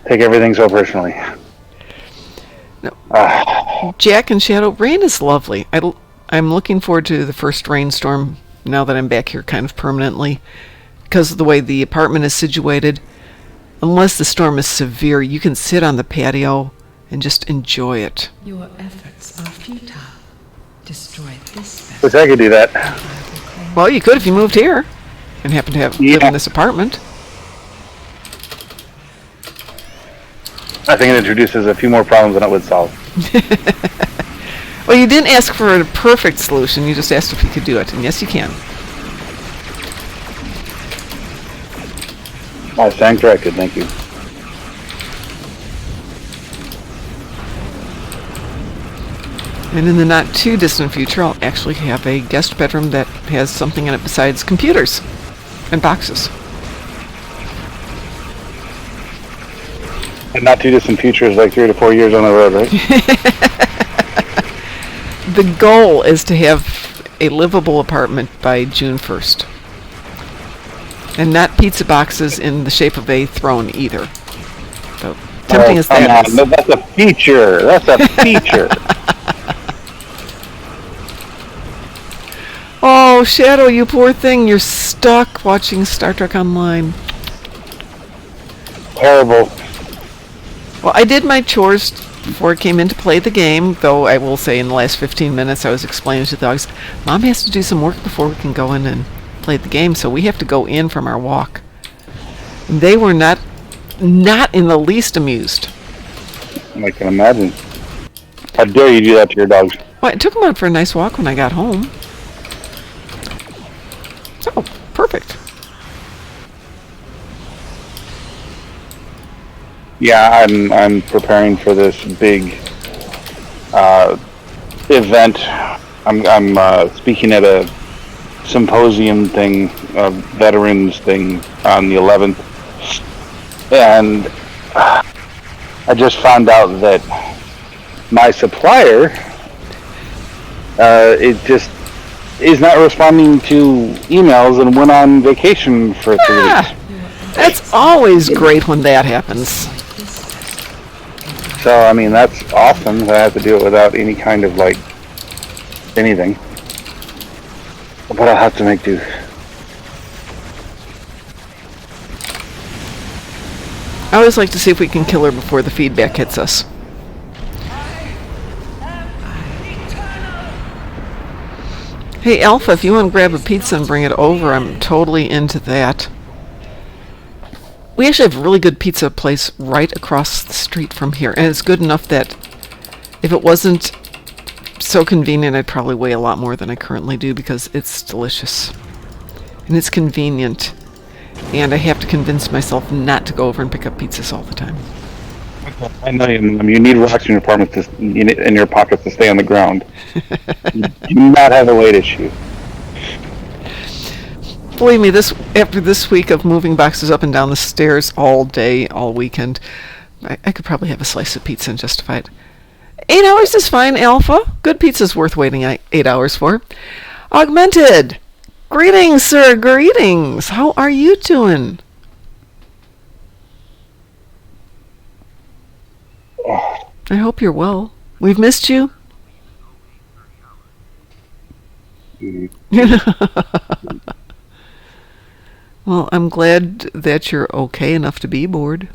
take everything so personally. No. Jack and Shadow, rain is lovely. I'm looking forward to the first rainstorm now that I'm back here kind of permanently, because of the way the apartment is situated. Unless the storm is severe, you can sit on the patio and just enjoy it. Your efforts are futile. Destroy this. Wish I could do that. Well, you could if you moved here and happened to live in this apartment. I think it introduces a few more problems than it would solve. Well, you didn't ask for a perfect solution. You just asked if you could do it, and yes, you can. I stand corrected, thank you. And in the not too distant future, I'll actually have a guest bedroom that has something in it besides computers and boxes. And not too distant future is like 3 to 4 years on the road, right? The goal is to have a livable apartment by June 1st. And not pizza boxes in the shape of a throne either. So tempting as that is. That's a feature. That's a feature. Oh, Shadow, you poor thing. You're stuck watching Star Trek Online. Terrible. Well, I did my chores before I came in to play the game, though I will say in the last 15 minutes I was explaining to the dogs, Mom has to do some work before we can go in and play the game, so we have to go in from our walk. They were not in the least amused. I can imagine. How dare you do that to your dogs? Well, I took them out for a nice walk when I got home. So, perfect. Yeah, I'm preparing for this big event. I'm speaking at a symposium thing, a veterans thing on the 11th, and I just found out that my supplier it just is not responding to emails and went on vacation for 3 weeks. That's always great when that happens. So, I mean, that's awesome. I have to do it without any kind of, anything. But I'll have to make do. I always like to see if we can kill her before the feedback hits us. Hey, Alpha, if you want to grab a pizza and bring it over, I'm totally into that. We actually have a really good pizza place right across the street from here, and it's good enough that if it wasn't so convenient, I'd probably weigh a lot more than I currently do because it's delicious. And it's convenient. And I have to convince myself not to go over and pick up pizzas all the time. I know you need rocks in your apartment in your pockets to stay on the ground. You do not have a weight issue. Believe me, after this week of moving boxes up and down the stairs all day, all weekend, I could probably have a slice of pizza and justify it. 8 hours is fine, Alpha. Good pizza's worth waiting 8 hours for. Augmented. Greetings, sir. Greetings. How are you doing? I hope you're well. We've missed you. Well, I'm glad that you're okay enough to be bored.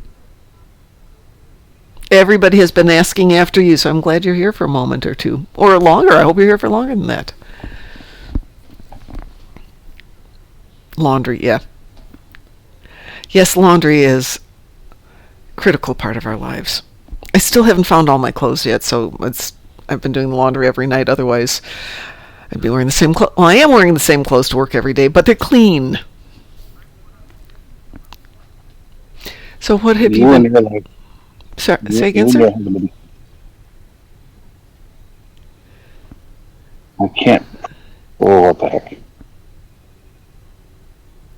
Everybody has been asking after you, so I'm glad you're here for a moment or two. Or longer. I hope you're here for longer than that. Laundry, yeah. Yes, laundry is a critical part of our lives. I still haven't found all my clothes yet, so I've been doing the laundry every night. Otherwise, I'd be wearing the same clothes. Well, I am wearing the same clothes to work every day, but they're clean. So what have you been... Sorry, say again, sir? I can't. Oh, what the heck?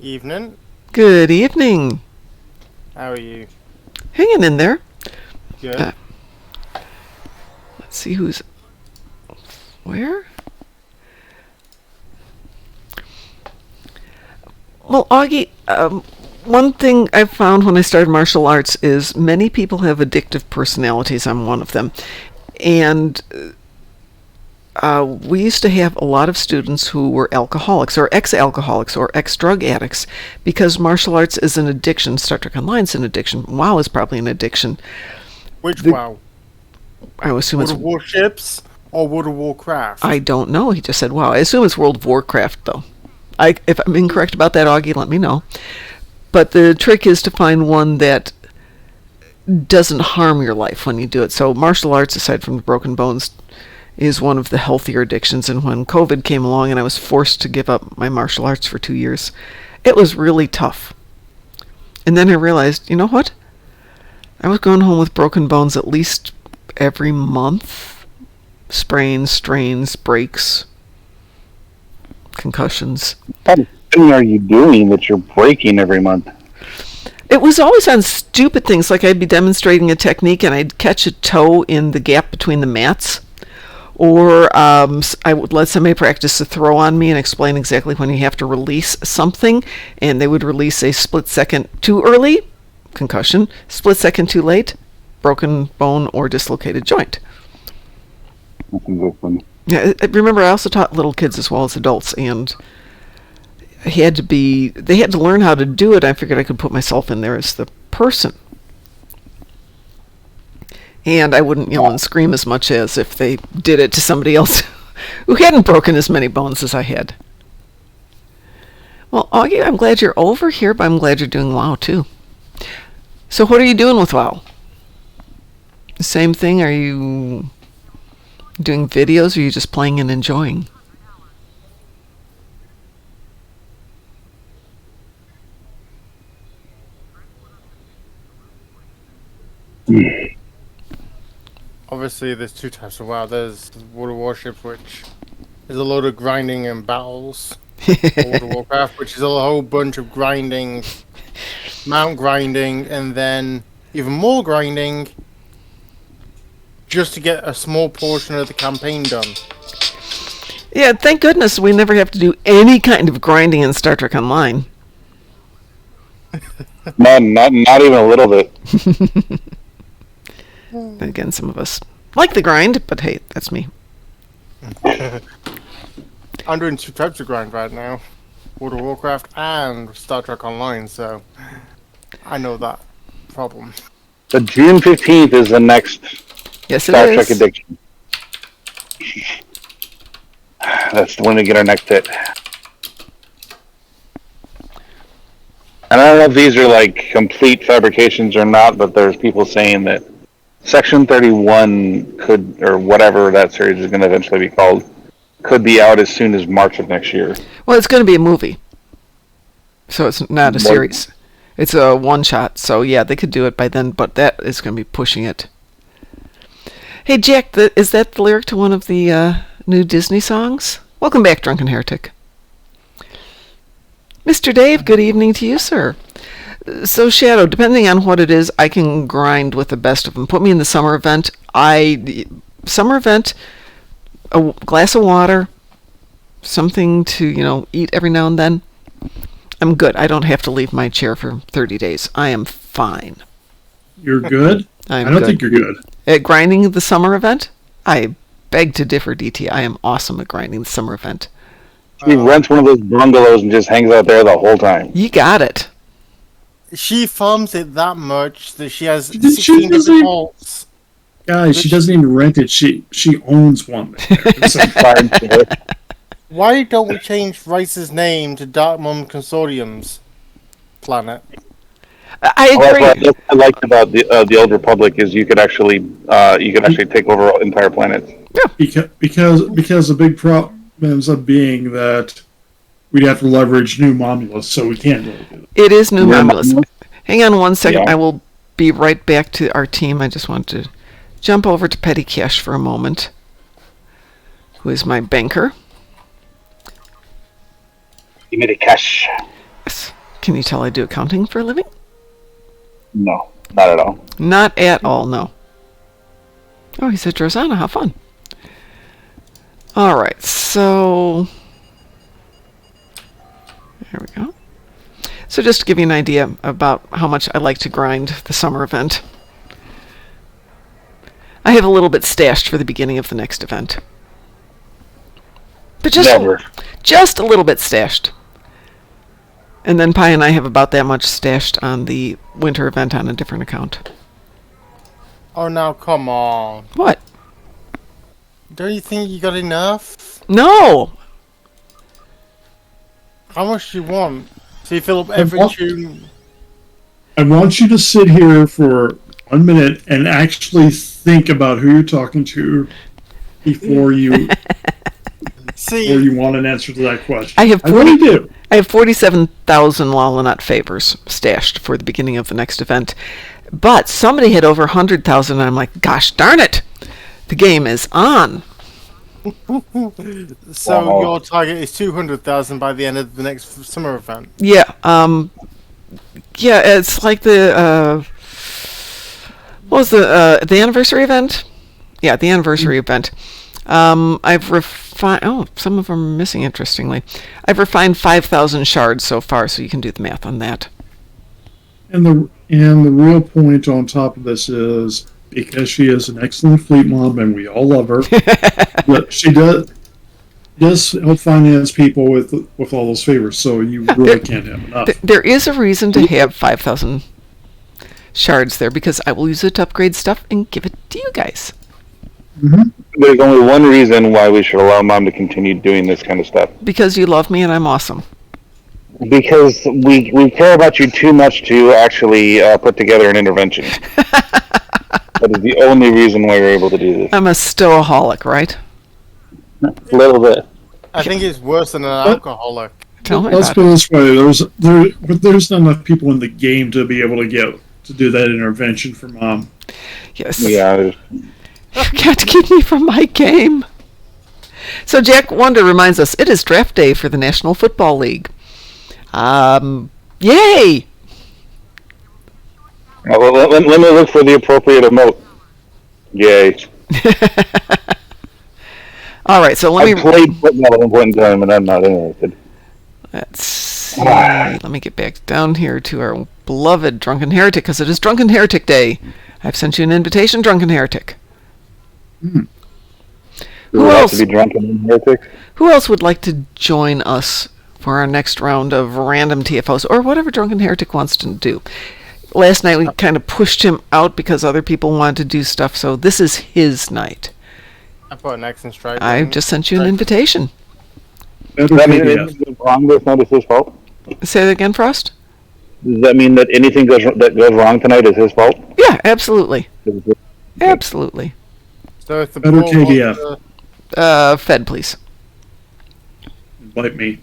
Evening. Good evening. How are you? Hanging in there. Good. Let's see who's... Where? Well, Augie, one thing I've found when I started martial arts is many people have addictive personalities. I'm one of them. And we used to have a lot of students who were alcoholics or ex-alcoholics or ex-drug addicts because martial arts is an addiction. Star Trek Online is an addiction. WoW is probably an addiction. Which WoW? I assume World it's... of Warships or World of Warcraft? I don't know. He just said WoW. I assume it's World of Warcraft, though. If I'm incorrect about that, Augie, let me know. But the trick is to find one that doesn't harm your life when you do it. So martial arts, aside from the broken bones, is one of the healthier addictions. And when COVID came along and I was forced to give up my martial arts for 2 years, it was really tough. And then I realized, you know what? I was going home with broken bones at least every month. Sprains, strains, breaks, concussions. What thing are you doing that you're breaking every month? It was always on stupid things, like I'd be demonstrating a technique and I'd catch a toe in the gap between the mats. Or I would let somebody practice a throw on me and explain exactly when you have to release something, and they would release a split second too early, concussion, split second too late, broken bone or dislocated joint. Yeah, remember, I also taught little kids as well as adults, and they had to learn how to do it. I figured I could put myself in there as the person. And I wouldn't yell and scream as much as if they did it to somebody else who hadn't broken as many bones as I had. Well, Augie, I'm glad you're over here, but I'm glad you're doing WoW too. So what are you doing with WoW? The same thing? Are you doing videos, or are you just playing and enjoying? Obviously, there's two types of WoW. There's World of Warships, which is a load of grinding and battles. World of Warcraft, which is a whole bunch of grinding, mount grinding, and then even more grinding just to get a small portion of the campaign done. Yeah, thank goodness we never have to do any kind of grinding in Star Trek Online. Man, not even a little bit. Again, some of us like the grind, but hey, that's me. I'm doing two types of grind right now. World of Warcraft and Star Trek Online, so I know that problem. So June 15th is the next Star Trek Addiction. That's when we get our next hit. And I don't know if these are like complete fabrications or not, but there's people saying that Section 31 could, or whatever that series is going to eventually be called, could be out as soon as March of next year. Well, it's going to be a movie. So it's not a series. It's a one-shot. So yeah, they could do it by then, but that is going to be pushing it. Hey, Jack, is that the lyric to one of the new Disney songs? Welcome back, Drunken Heretic. Mr. Dave, good evening to you, sir. So, Shadow, depending on what it is, I can grind with the best of them. Put me in the summer event. A glass of water, something to, eat every now and then, I'm good. I don't have to leave my chair for 30 days. I am fine. You're good? I don't think you're good. At grinding the summer event, I beg to differ, DT. I am awesome at grinding the summer event. She rents one of those bungalows and just hangs out there the whole time. You got it. She farms it that much that she has She 16 doesn't- different halls. Guys, she doesn't even rent it. She owns one. Why don't we change Rice's name to Darkmom Consortium's planet? I agree. What I liked about the Old Republic is you could actually take over entire planets. Because the big problem ends up being that we'd have to leverage new Momulus, so we can't really do it. It is new Romulus. Hang on one second. Yeah. I will be right back to our team. I just want to jump over to Petty Cash for a moment, who is my banker. Give me the cash. Yes. Can you tell I do accounting for a living? No, not at all. Not at all, no. Oh, he said Drozana, how fun. All right, so there we go. So just to give you an idea about how much I like to grind the summer event, I have a little bit stashed for the beginning of the next event. But just a little bit stashed. And then Pi and I have about that much stashed on the winter event on a different account. Oh, now come on. What? Don't you think you got enough? No! How much do you want? So you fill up every tune. I want you to sit here for 1 minute and actually think about who you're talking to before you See, you want an answer to that question. I have I really do. I have 47,000 Lalanot favors stashed for the beginning of the next event. But somebody had over 100,000 and I'm like, gosh darn it! The game is on. so your target is 200,000 by the end of the next summer event. Yeah, it's like the what was the anniversary event? Yeah, the anniversary event. I've refined. Oh, some of them are missing. Interestingly, I've refined 5,000 shards so far, so you can do the math on that. And the real point on top of this is because she is an excellent fleet mom and we all love her. But she does help finance people with all those favors, so you really can't have enough. There is a reason to have 5,000 shards there because I will use it to upgrade stuff and give it to you guys. Mm-hmm. There's only one reason why we should allow Mom to continue doing this kind of stuff. Because you love me and I'm awesome. Because we care about you too much to actually put together an intervention. That is the only reason why you're able to do this. I'm a stoaholic, right? A little bit. I think it's worse than an alcoholic. Tell me Let's about put it. it this way: there's not enough people in the game to be able to do that intervention for Mom. Yes. Yeah. You got to keep me from my game. So Jack Wonder reminds us, it is draft day for the National Football League. Yay! Well, let me look for the appropriate emote. Yay. All right, so I let me played football at one point in time, and I'm not interested. let's see. Let me get back down here to our beloved Drunken Heretic, because it is Drunken Heretic Day. I've sent you an invitation, Drunken Heretic. Do Who we have else? to be drunk and heretic? Who else would like to join us for our next round of random TFOs, or whatever Drunken Heretic wants to do? Last night we kind of pushed him out because other people wanted to do stuff, so this is his night. I put an X in strike. I just sent you an invitation. Does that mean that anything goes wrong this night is his fault? Say that again, Frost? Does that mean that anything that goes wrong tonight is his fault? Yeah, absolutely. Absolutely. So if the Better ball KDF. Fed, please. Invite me.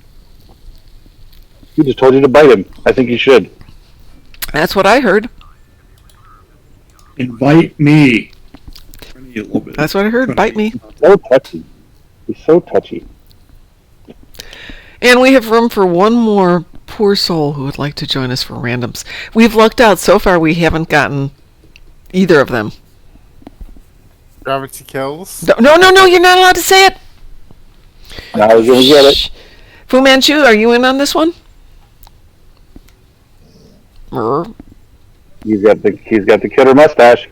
He just told you to bite him. I think you should. That's what I heard. Invite me. I need a little bit. That's what I heard. Bite me. So touchy. He's so touchy. And we have room for one more poor soul who would like to join us for randoms. We've lucked out. So far, we haven't gotten either of them. Gravity kills. No, you're not allowed to say it. Now he's gonna get it. Fu Manchu, are you in on this one? Brr. He's got the killer mustache.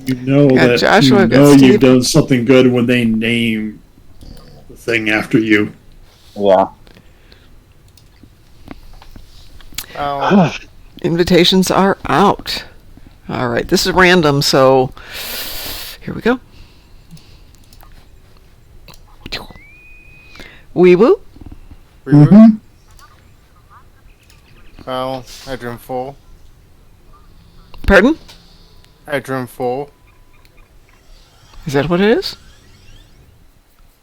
You know Got that Joshua, you got know Steve. you've done something good when they name the thing after you. Yeah. Oh, Invitations are out. All right, this is random, so here we go. Wee woo. Mm-hmm. well, Edrin 4. Pardon? Edrin 4. Is that what it is?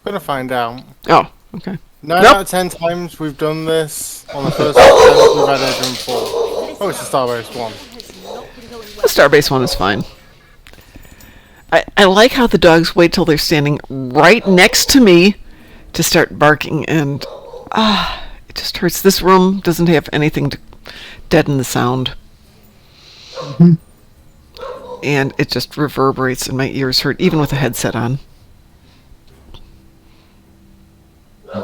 Gonna find out. Oh, okay. 9 Nope. out of 10 times we've done this. On the first attempt, we've had Edrin 4. Oh, it's a Starbase 1. The Starbase one is fine. I like how the dogs wait till they're standing right next to me to start barking, and it just hurts. This room doesn't have anything to deaden the sound. And it just reverberates and my ears hurt, even with a headset on.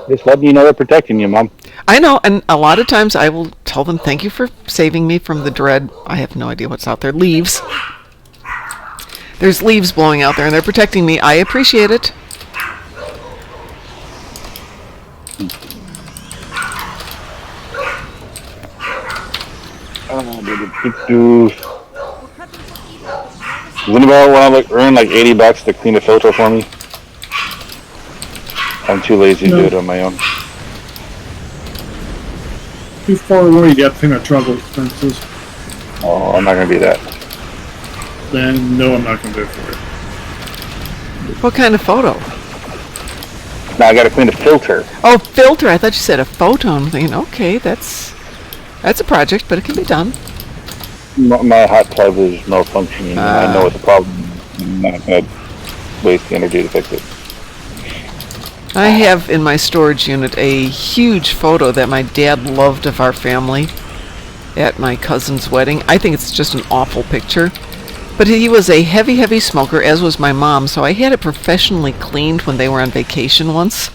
Just letting you know they're protecting you, Mom. I know, and a lot of times I will tell them, thank you for saving me from the dread. I have no idea what's out there. Leaves. There's leaves blowing out there, and they're protecting me. I appreciate it. Does anybody want to earn like $80 to clean a filter for me? I'm too lazy to do it on my own. Too far away, you got to pay my travel expenses. Oh, I'm not gonna do that. Then no, I'm not going to do it for it. What kind of photo? Now I gotta clean the filter. Oh, filter. I thought you said a photo. I'm thinking, okay, that's a project, but it can be done. My hot tub is malfunctioning, and I know what the problem is. I'm not gonna waste the energy to fix it. I have in my storage unit a huge photo that my dad loved of our family at my cousin's wedding. I think it's just an awful picture. But he was a heavy, heavy smoker, as was my mom, so I had it professionally cleaned when they were on vacation once.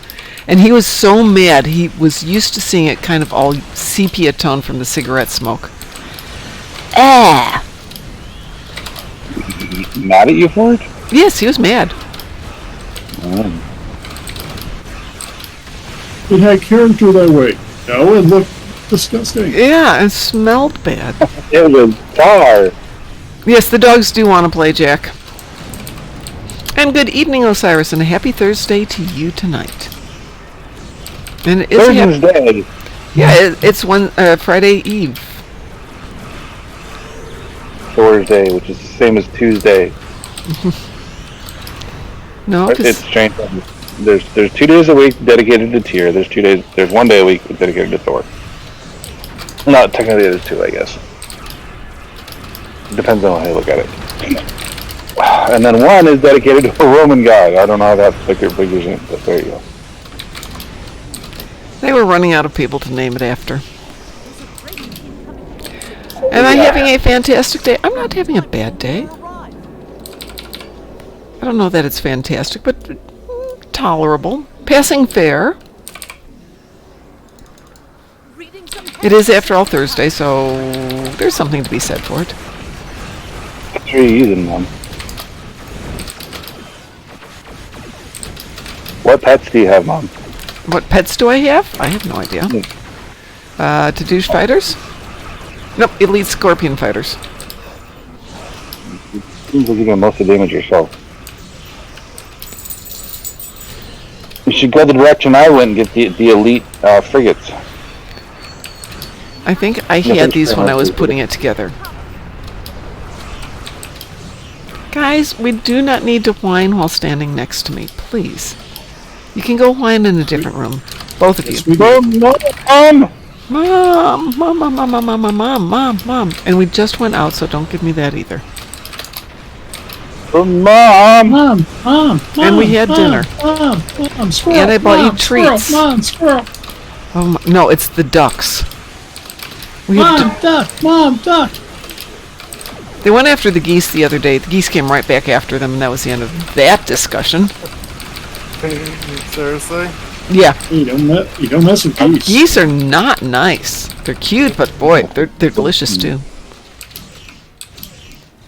And he was so mad. He was used to seeing it kind of all sepia tone from the cigarette smoke. Mad at you for it? Yes, he was mad. It had character that way. No, it looked disgusting. Yeah, it smelled bad. It was far. Yes, the dogs do want to play, Jack. And good evening, Osiris, and a happy Thursday to you tonight. And it is Thursday's Day. yeah, it's Friday Eve. Thursday, which is the same as Tuesday. No, It's strange. There's 2 days a week dedicated to Tyr. There's 1 day a week dedicated to Thor. No, technically there's 2, I guess. Depends on how you look at it. And then 1 is dedicated to a Roman god. I don't know how that figures in, but there you go. they were running out of people to name it after. Am I having a fantastic day? I'm not having a bad day. I don't know that it's fantastic, but tolerable. Passing fair. It is, after all, Thursday, so there's something to be said for it. That's really using, Mom. What pets do you have, Mom? What pets do I have? I have no idea. Tadouche fighters? Nope, elite scorpion fighters. Seems like you're doing most of the damage yourself. You should go the direction I went and get the elite frigates. I think I had these when I was putting it together. Guys, we do not need to whine while standing next to me, please. You can go whine in a different room. Both of you. Mom! Mom. And we just went out, so don't give me that either. Mom! Mom, And we had dinner. Mom, squirrel. And I bought you Mom, treats. Squirrel. Oh my, no, it's the ducks. We have Mom, duck. They went after the geese the other day. The geese came right back after them, and that was the end of that discussion. Seriously? Yeah. You don't mess with geese. Geese are not nice. They're cute, but boy, they're delicious too.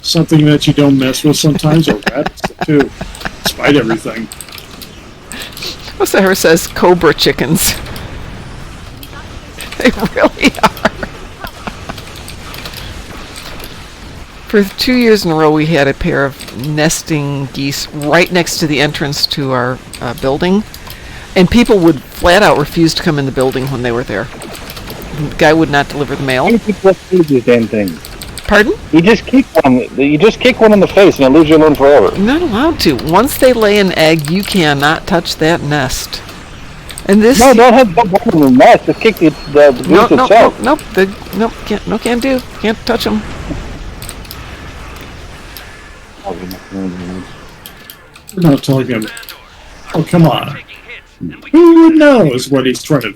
Something that you don't mess with sometimes are rabbits too, despite everything. What's that? Her says cobra chickens. They really are. For 2 years in a row, we had a pair of nesting geese right next to the entrance to our building, and people would flat out refuse to come in the building when they were there. The guy would not deliver the mail. Let's do this damn thing. Pardon? You just kick one in the face and it leaves you alone forever. You're not allowed to. Once they lay an egg, you cannot touch that nest. And this No, don't have one in the nest. Just kick the goose itself. Can't do. Can't touch them. We're not telling him. Oh, come on. Who knows what he's trying to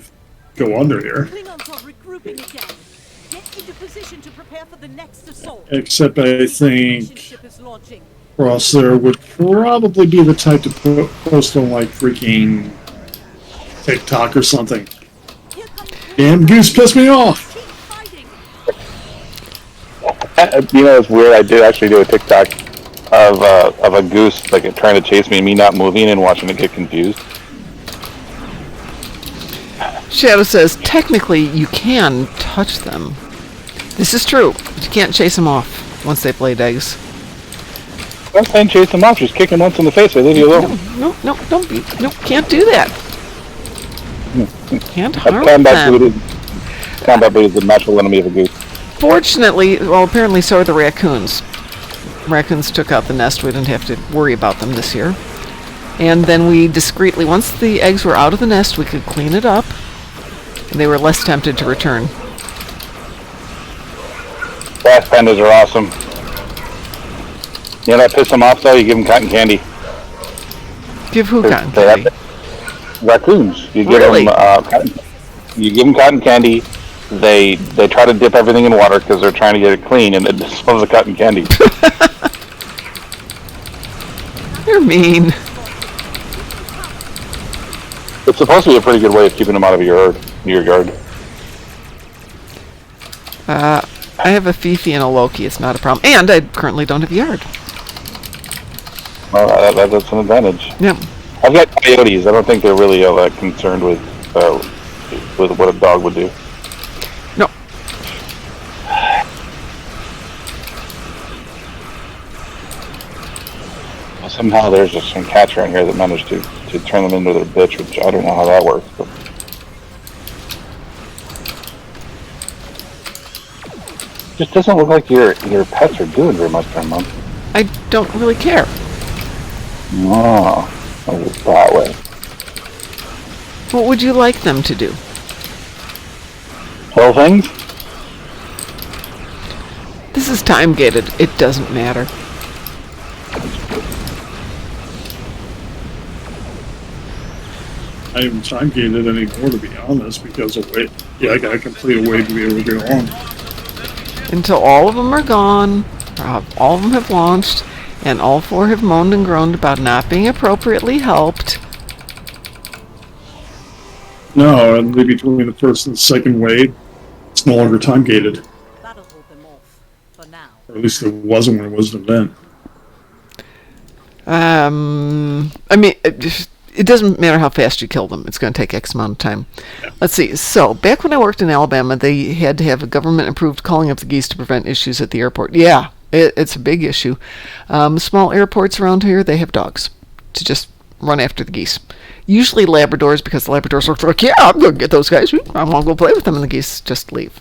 go under here? Klingons are regrouping again. Get into position to prepare for the next assault. Except I think Ship is launching. Ross there would probably be the type to post on like freaking TikTok or something. Here comes Damn goose pissed me off! keep fighting. You know, it's weird. I did actually do a TikTok of a goose like trying to chase me, and me not moving and watching it get confused. Shadow says, technically, you can touch them. This is true, but you can't chase them off once they've laid eggs. I'm saying chase them off, just kick them once in the face, they leave you alone. No, can't do that. Can't harm Combat them. boot is the natural enemy of a goose. Fortunately, well, apparently so are the raccoons. Raccoons took out the nest. We didn't have to worry about them this year. And then we discreetly, once the eggs were out of the nest, we could clean it up. And they were less tempted to return. Bass pandas are awesome. You know that piss them off though? You give them cotton candy. Give who cotton They candy? Raccoons. You give Really? them you give them cotton candy. They try to dip everything in water because they're trying to get it clean, and it dissolves the cotton candy. You're mean. It's supposed to be a pretty good way of keeping them out of your yard. I have a Fifi and a Loki. It's not a problem. And I currently don't have a yard. Well, that's an advantage. Yep. I've got coyotes. I don't think they're really concerned with what a dog would do. No. Well, somehow there's just some cats around here that managed to turn them into their bitch, which I don't know how that works. But just doesn't look like your pets are doing very much there, Mom. I don't really care. Oh, that way. What would you like them to do? Kill things? This is time gated. It doesn't matter. I haven't time gated anymore, to be honest, because I gotta complete a way to be able to get on. Until all of them are gone, all of them have launched, and all four have moaned and groaned about not being appropriately helped. No, and between the first and the second wave, it's no longer time gated. That'll hold them off for now. Or at least it wasn't when it was an event. I mean, it doesn't matter how fast you kill them. It's going to take X amount of time. Let's see. So, back when I worked in Alabama, they had to have a government-approved calling of the geese to prevent issues at the airport. Yeah, it's a big issue. Small airports around here, they have dogs to just run after the geese. Usually Labradors, because the Labradors are like, yeah, I'm going to get those guys. I'm going to go play with them, and the geese just leave.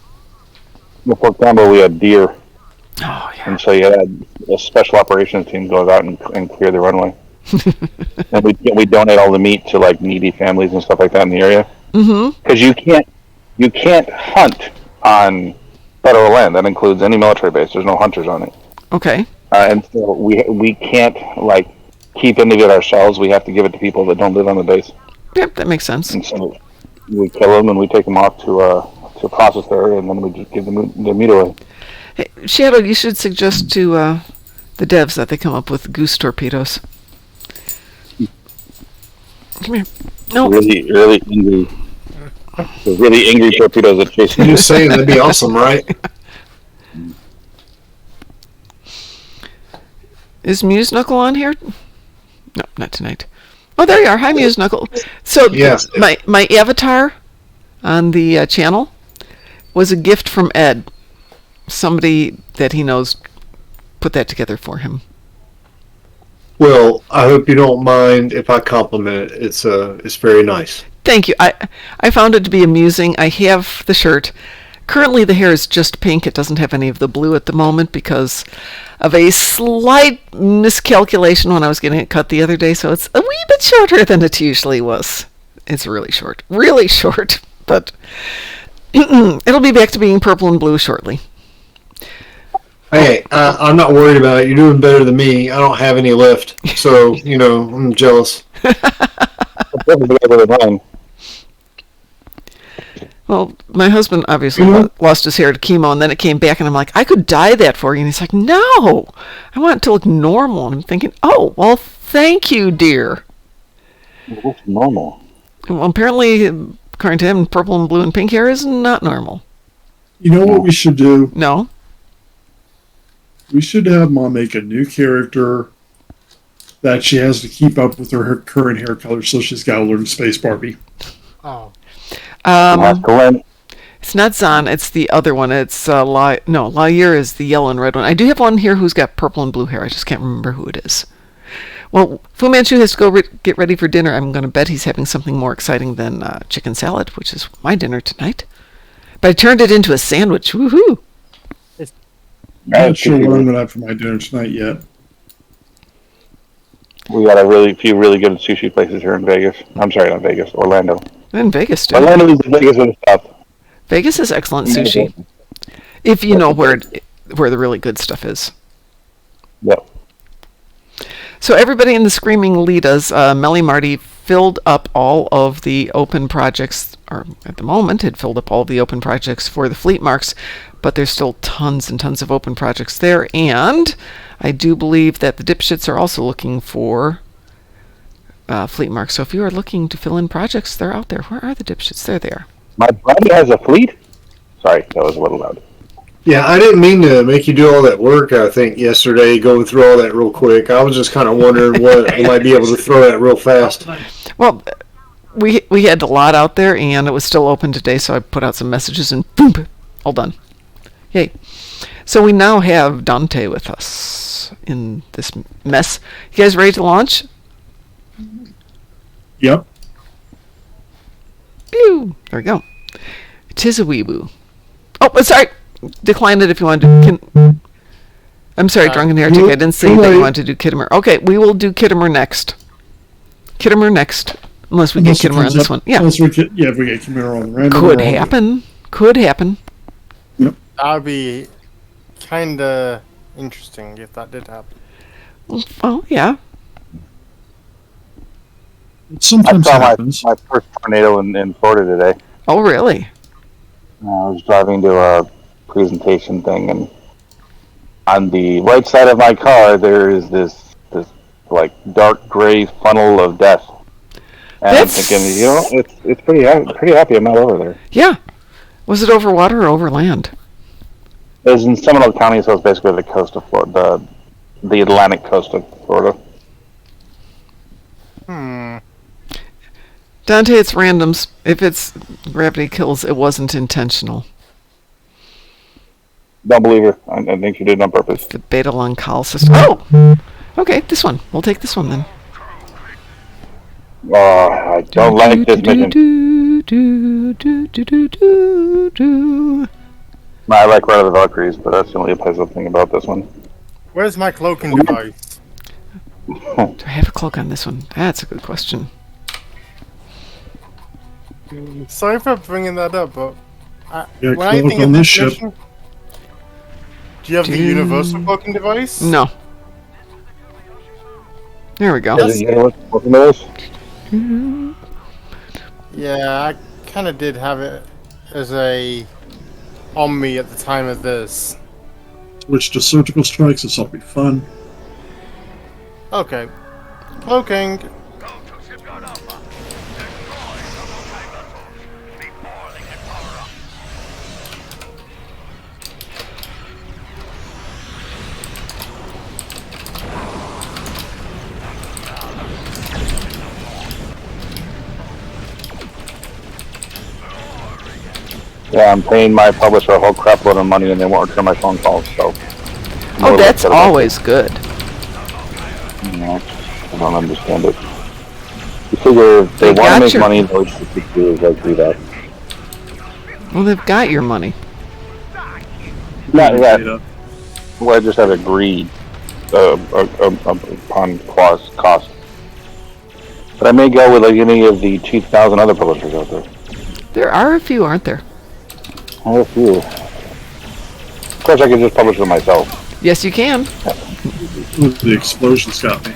In Fort Campbell, we had deer. Oh, yeah. And so you had a special operations team goes out and clear the runway. And we donate all the meat to like needy families and stuff like that in the area. Mm-hmm. Because you can't hunt on federal land. That includes any military base. There's no hunters on it. Okay. And so we can't like keep any of it ourselves. We have to give it to people that don't live on the base. Yep, that makes sense. And so we kill them and we take them off to process there, and then we just give them the meat away. Hey, Shadow, you should suggest to the devs that they come up with goose torpedoes. Come here. No. Really angry. The really angry torpedoes that chase I'm you. just saying that'd be awesome, right? Is Muse Knuckle on here? No, not tonight. Oh, there you are. Hi, Muse Knuckle. So Yes. my avatar on the channel was a gift from Ed. Somebody that he knows put that together for him. Well, I hope you don't mind if I compliment it. It's very nice. Thank you. I found it to be amusing. I have the shirt. Currently, the hair is just pink. It doesn't have any of the blue at the moment because of a slight miscalculation when I was getting it cut the other day. So it's a wee bit shorter than it usually was. It's really short. Really short. But it'll be back to being purple and blue shortly. Hey, I'm not worried about it. You're doing better than me. I don't have any left, so I'm jealous. Well, my husband obviously lost his hair to chemo, and then it came back, and I'm like, I could dye that for you. And he's like, no, I want it to look normal. And I'm thinking, oh, well, thank you, dear. It's normal. Well, apparently, according to him, purple and blue and pink hair is not normal. You know what we should do? No? We should have Mom make a new character that she has to keep up with her current hair color, so she's got to learn Space Barbie. Oh. It's not Zahn, it's the other one. It's Lair is the yellow and red one. I do have one here who's got purple and blue hair. I just can't remember who it is. Well, Fu Manchu has to go get ready for dinner. I'm going to bet he's having something more exciting than chicken salad, which is my dinner tonight. But I turned it into a sandwich. Woohoo! I'm not sure what I'm going to have for my dinner tonight yet. We got a few really good sushi places here in Vegas. I'm sorry, not Vegas, Orlando. In Vegas, too. Orlando is Vegas with the stuff. Vegas is excellent sushi. If you know where the really good stuff is. Yep. So everybody in the Screaming Litas, Melly Marty filled up all of the open projects, or at the moment had filled up all of the open projects for the fleet marks, but there's still tons and tons of open projects there, and I do believe that the dipshits are also looking for fleet marks. So if you are looking to fill in projects, they're out there. Where are the dipshits? There they are. My buddy has a fleet? Sorry, that was a little loud. Yeah, I didn't mean to make you do all that work, I think, yesterday, going through all that real quick. I was just kind of wondering what I might be able to throw that real fast. Well, we had a lot out there, and it was still open today, so I put out some messages, and boom, all done. Yay. So we now have Dante with us in this mess. You guys ready to launch? Yep. Ew. There we go. Tis a wee-woo. Oh, sorry. Decline it if you want to. I'm sorry, Drunken Heretic. I didn't say that you wanted to do Kittimer. Okay, we will do Kittimer next. Kittimer next. Unless we get Kittimer on this one. Yeah. If we get Kittimer on the random. Could happen. Could happen. Yep. That would be kind of interesting if that did happen. Oh, yeah. It sometimes I saw happens. my first tornado in Florida today. Oh, really? I was driving to a presentation thing, and on the right side of my car there is this like dark gray funnel of death. And I'm thinking, it's pretty happy I'm not over there. Yeah. Was it over water or over land? It was in Seminole County, so it's basically the coast of Florida, the Atlantic coast of Florida. Dante, it's randoms. If it's gravity kills, it wasn't intentional. Don't believe her. I think she did it on purpose. The beta lung call system. Oh! Okay, this one. We'll take this one then. I don't like this mission. I like Red of the Valkyries, but that's the only positive thing about this one. Where's my cloaking device? Do I have a cloak on this one? That's a good question. Sorry for bringing that up, but Yeah, when I cloak think on of this this ship. mission, do you have the universal cloaking device? No. There we go. Yeah, I kind of did have it as on me at the time of this. Switch to surgical strikes. This will be fun. Okay. Cloaking. Yeah, I'm paying my publisher a whole crap load of money and they won't return my phone calls, so. Oh, that's always good. No, I don't understand it. You figure if they want to make money, the least they could do is like do that. Well, they've got your money. Not that. Well, I just have agreed upon cost. But I may go with like any of the 2,000 other publishers out there. There are a few, aren't there? Oh, a few. Of course, I can just publish them myself. Yes, you can. Ooh, the explosions got me.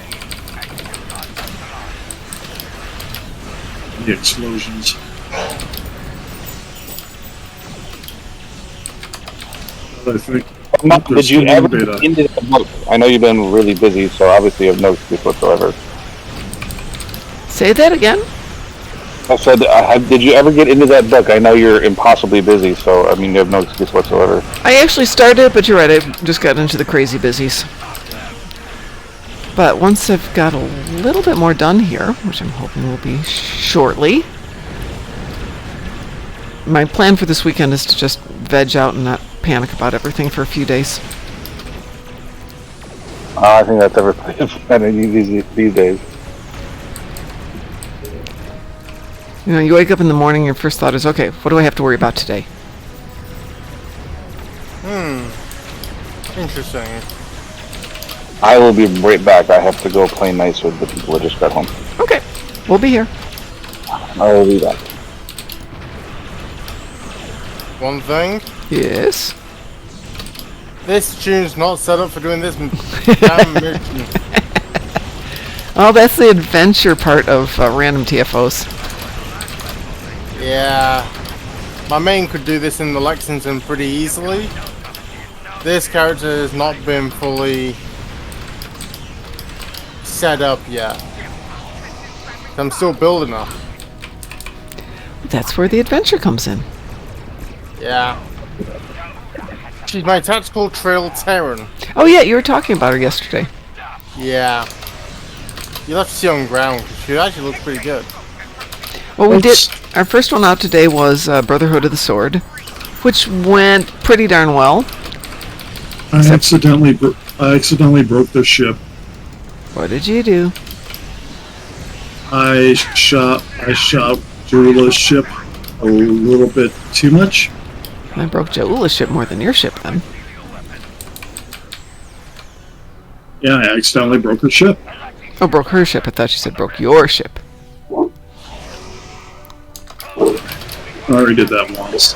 The explosions. I think. Did you ever get into the book? I know you've been really busy, so obviously you have no excuse whatsoever. Say that again? I said, did you ever get into that book? I know you're impossibly busy, so I mean you have no excuse whatsoever. I actually started, but you're right, I just got into the crazy busies. But once I've got a little bit more done here, which I'm hoping will be shortly, my plan for this weekend is to just veg out and not panic about everything for a few days. I think that's everybody's plan these days. You know, you wake up in the morning, your first thought is, okay, what do I have to worry about today? Interesting. I will be right back. I have to go play nice with the people who just got home. Okay, we'll be here. I will be back. One thing. Yes? This tune's not set up for doing this damn mission. Oh, that's the adventure part of random TFOs. Yeah. My main could do this in the Lexington pretty easily. This character has not been fully set up yet. I'm still building her. That's where the adventure comes in. Yeah. She's my tactical trail Terran. Oh yeah, you were talking about her yesterday. Yeah. You'll have to see on ground, because she actually looks pretty good. Well, we did. Our first one out today was Brotherhood of the Sword, which went pretty darn well. I accidentally broke their ship. What did you do? I shot Jula's ship a little bit too much. I broke Jaula's ship more than your ship, then. Yeah, I accidentally broke her ship. Oh, broke her ship. I thought you said broke your ship. I already did that once.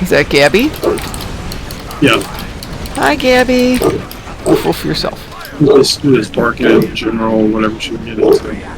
Is that Gabby? Yeah. Hi, Gabby. Woof woof yourself. Let's do this barking in general, whatever she can get into.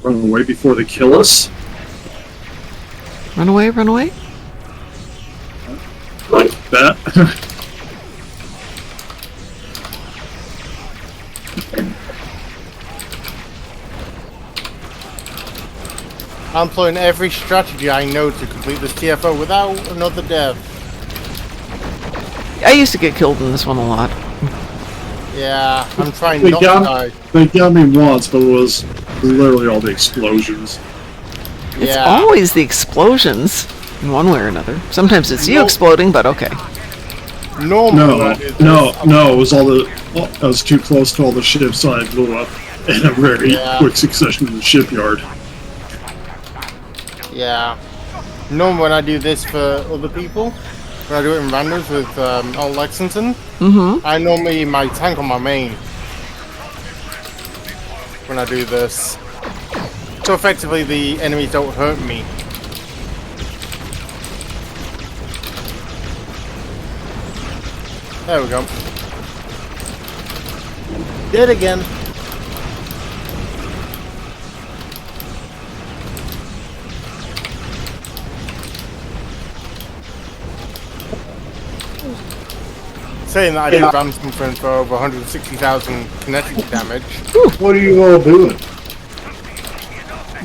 Run away before they kill us. Run away, run away. Like that. I'm employing every strategy I know to complete this TFO without another death. I used to get killed in this one a lot. Yeah, I'm trying They not to die. got me once, but it was literally all the explosions. It's Yeah. always the explosions, in one way or another. Sometimes it's you exploding, but okay. Normally, when I do this, No, it was all the. Well, I was too close to all the ships, so I blew up in a very quick succession in the shipyard. Yeah. Normally when I do this for other people, when I do it in randoms with old Lexington, I normally my tank on my main when I do this. So effectively the enemies don't hurt me. There we go. Dead again. Saying that I did ram something for over 160,000 kinetic damage. What are you all doing?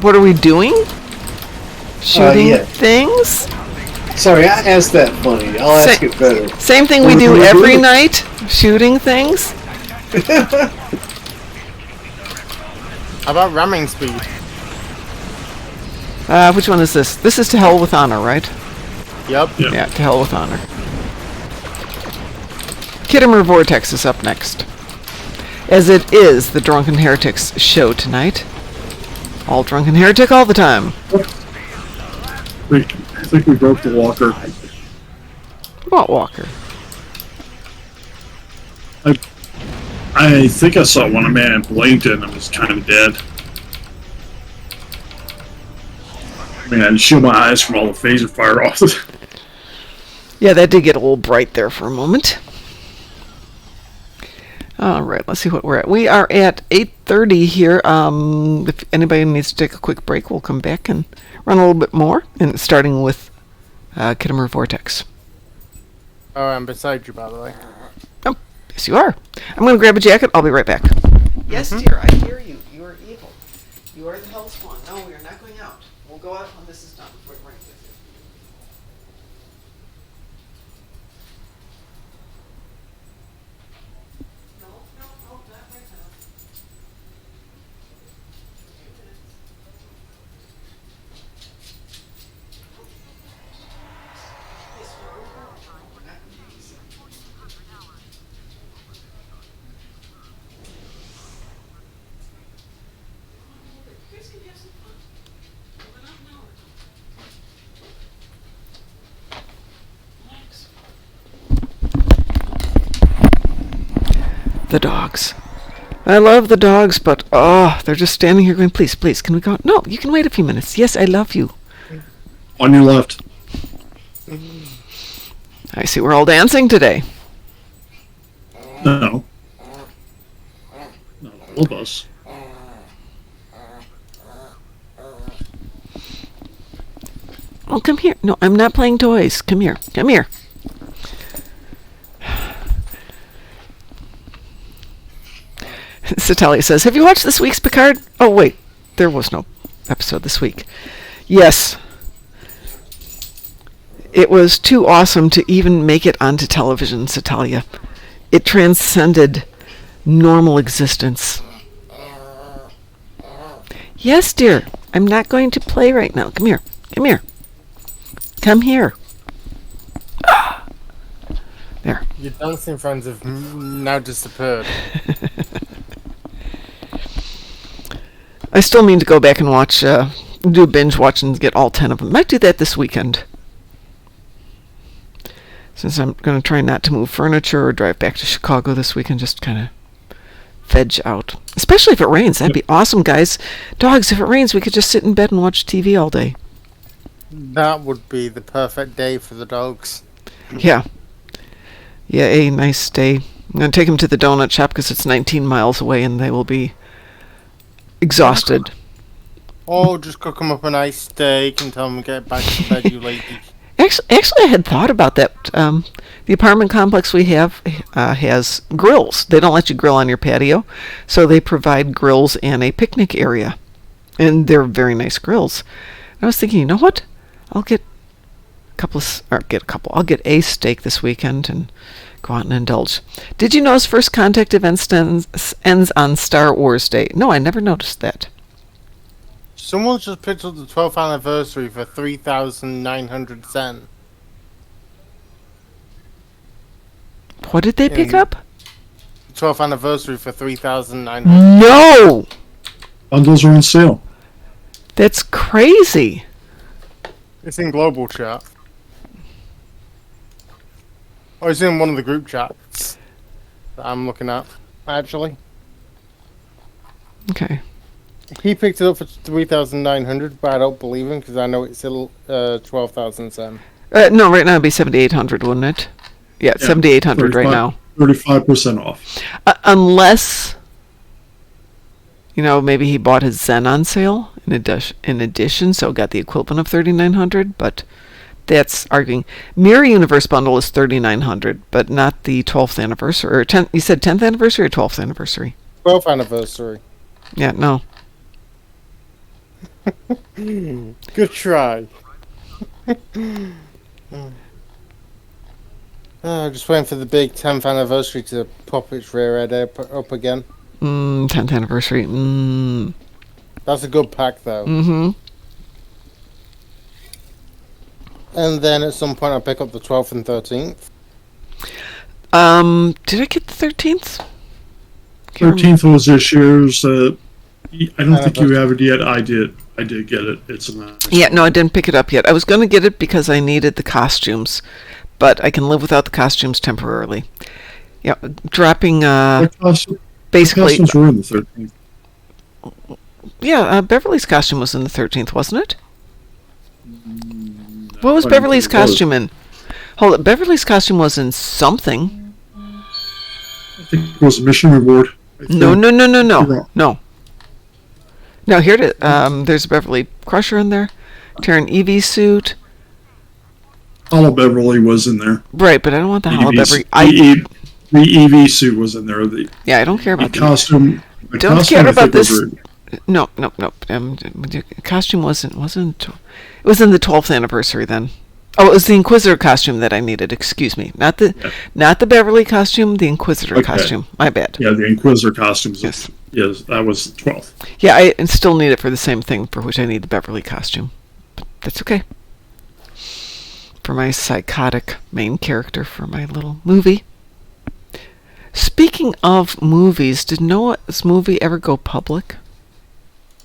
What are we doing? Shooting yeah. things? Sorry, I asked that funny. I'll ask it better. Same thing we What do are we every doing? night. Shooting things. How about ramming speed? Which one is this? This is To Hell with Honor, right? Yep. Yeah, To Hell with Honor. Kittimer Vortex is up next. As it is the Drunken Heretics show tonight. All Drunken Heretic all the time. Wait, I think we broke the walker. What walker? I think I saw one of man blinked and it was kind of dead. I mean, I had to shield my eyes from all the phaser fire off. Yeah, that did get a little bright there for a moment. All right, let's see what we're at. We are at 8:30 here. If anybody needs to take a quick break, we'll come back and run a little bit more, and starting with Kittimer Vortex. Oh, I'm beside you, by the way. Oh, yes you are. I'm going to grab a jacket. I'll be right back. Yes, dear, I hear you. You are evil. You are the hell spawn. No, we are not going out. We'll go out when this is done. We're right with you. No, not right now. The dogs. I love the dogs, but they're just standing here going, please, please, can we go? No, you can wait a few minutes. Yes, I love you. On your left. I see we're all dancing today. No. Not all of us. Oh, come here. No, I'm not playing toys. Come here. Come here. Satalia says, have you watched this week's Picard? Oh, wait. There was no episode this week. Yes. It was too awesome to even make it onto television, Satalia. It transcended normal existence. Yes, dear. I'm not going to play right now. Come here. Come here. Come here. There. Your dancing friends have now disappeared. I still mean to go back and watch, do a binge watch and get all 10 of them. Might do that this weekend. Since I'm going to try not to move furniture or drive back to Chicago this weekend, just kind of veg out. Especially if it rains. That'd be awesome, guys. Dogs, if it rains, we could just sit in bed and watch TV all day. That would be the perfect day for the dogs. Yeah. Yeah, a nice day. I'm going to take them to the donut shop because it's 19 miles away and they will be exhausted. Or just cook them up a nice steak and tell them to get back to bed, you ladies. Actually, I had thought about that. The apartment complex we have has grills. They don't let you grill on your patio, so they provide grills and a picnic area. And they're very nice grills. I was thinking, you know what? I'll get I'll get a steak this weekend and go out and indulge. Did you notice First Contact event ends on Star Wars Day? No, I never noticed that. Someone just picked up the 12th anniversary for 3,900 cents. What did they pick up? 12th anniversary for 3,900. No! Bundles are on sale. That's crazy. It's in global chat. Oh, it's in one of the group chats that I'm looking at, actually. Okay. He picked it up for 3,900, but I don't believe him because I know it's still 12,000 cents. No, right now it'd be 7,800, wouldn't it? Yeah, 7,800 right now. 35% off. Unless, maybe he bought his Zen on sale in addition, so got the equivalent of 3,900, but that's arguing. Mirror Universe bundle is 3,900, but not the 12th anniversary. Or 10th, you said 10th anniversary or 12th anniversary? 12th anniversary. Yeah, no. Good try. Just waiting for the big 10th anniversary to pop its rear end up again. 10th anniversary. That's a good pack, though. Mm-hmm. And then at some point I'll pick up the 12th and 13th. Did I get the 13th? 13th was this year's. I don't think you have it yet. I did. I did get it. It's a nice. Yeah, no, I didn't pick it up yet. I was going to get it because I needed the costumes, but I can live without the costumes temporarily. Yeah, dropping basically. The costumes were in the 13th. Yeah, Beverly's costume was in the 13th, wasn't it? What was Beverly's costume in? Hold it, Beverly's costume was in something. I think it was a mission reward. No. No, here it is. There's a Beverly Crusher in there. Terran EV suit. Hollow Beverly was in there. Right, but I don't want the Hollow Beverly. The EV suit was in there. Yeah, I don't care about the costume. Don't care about this. No. The costume wasn't. It was in the 12th anniversary then. Oh, it was the Inquisitor costume that I needed. Excuse me, not the Beverly costume. The Inquisitor costume. My bad. Yeah, the Inquisitor costumes. Yes. Yes, that was the 12th. Yeah, I still need it for the same thing for which I need the Beverly costume. But that's okay. For my psychotic main character for my little movie. Speaking of movies, did Noah's movie ever go public?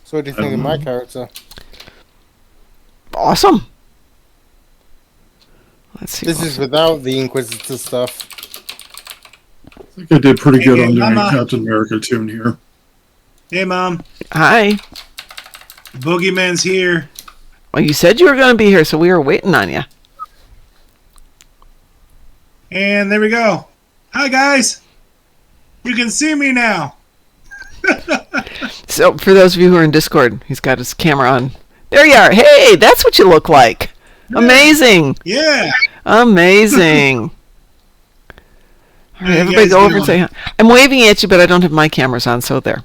So what do you think of my character? Awesome. Let's see. This is without the Inquisitor stuff. I think I did pretty good on doing Captain America tune here. Hey, Mom. Hi. Boogeyman's here. Well, you said you were going to be here, so we were waiting on you. And there we go. Hi, guys. You can see me now. So, for those of you who are in Discord, he's got his camera on. There you are. Hey, that's what you look like. Yeah. Amazing. Yeah. Amazing. All right, everybody go over and say hi. I'm waving at you, but I don't have my cameras on, so there.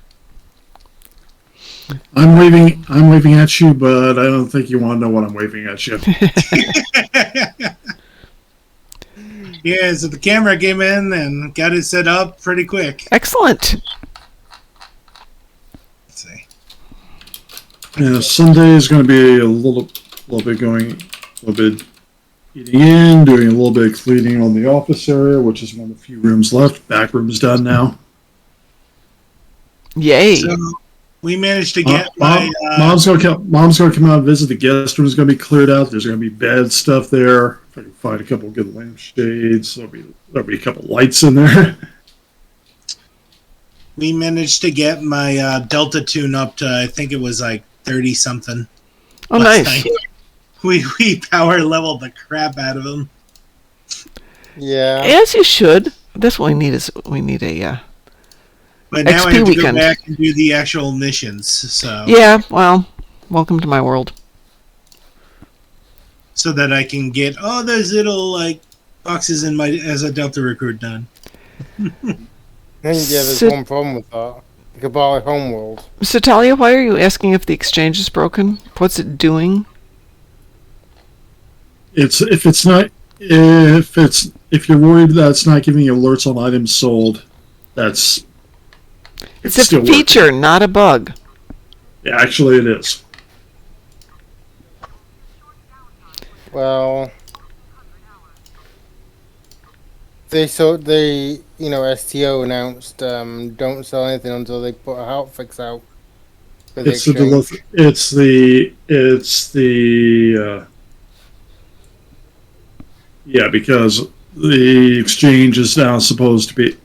I'm waving at you, but I don't think you want to know what I'm waving at you. Yeah, so the camera came in and got it set up pretty quick. Excellent. Let's see. Yeah, Sunday is going to be a little bit eating in, doing a little bit of cleaning on the office area, which is one of the few rooms left. Back room's done now. Yay! So we managed to get Mom's going to come out and visit. The guest room is going to be cleared out. There's going to be bed stuff there. If I can find a couple of good lampshades, there'll be a couple lights in there. We managed to get my Delta tune up to, I think it was like 30 something. Oh, nice. We power leveled the crap out of them. Yeah. As you should. That's what we need a but now XP I have to weekend. go back and do the actual missions. So yeah, well, welcome to my world. So that I can get all those little boxes in as a Delta recruit done. Yeah, there's one problem with that. You could buy Homeworld. So Talia, why are you asking if the exchange is broken? What's it doing? if you're worried that it's not giving you alerts on items sold, it's a still feature, working. not a bug. Yeah, actually, it is. Well, STO announced don't sell anything until they put a hotfix out for the exchange. Because the exchange is now supposed to be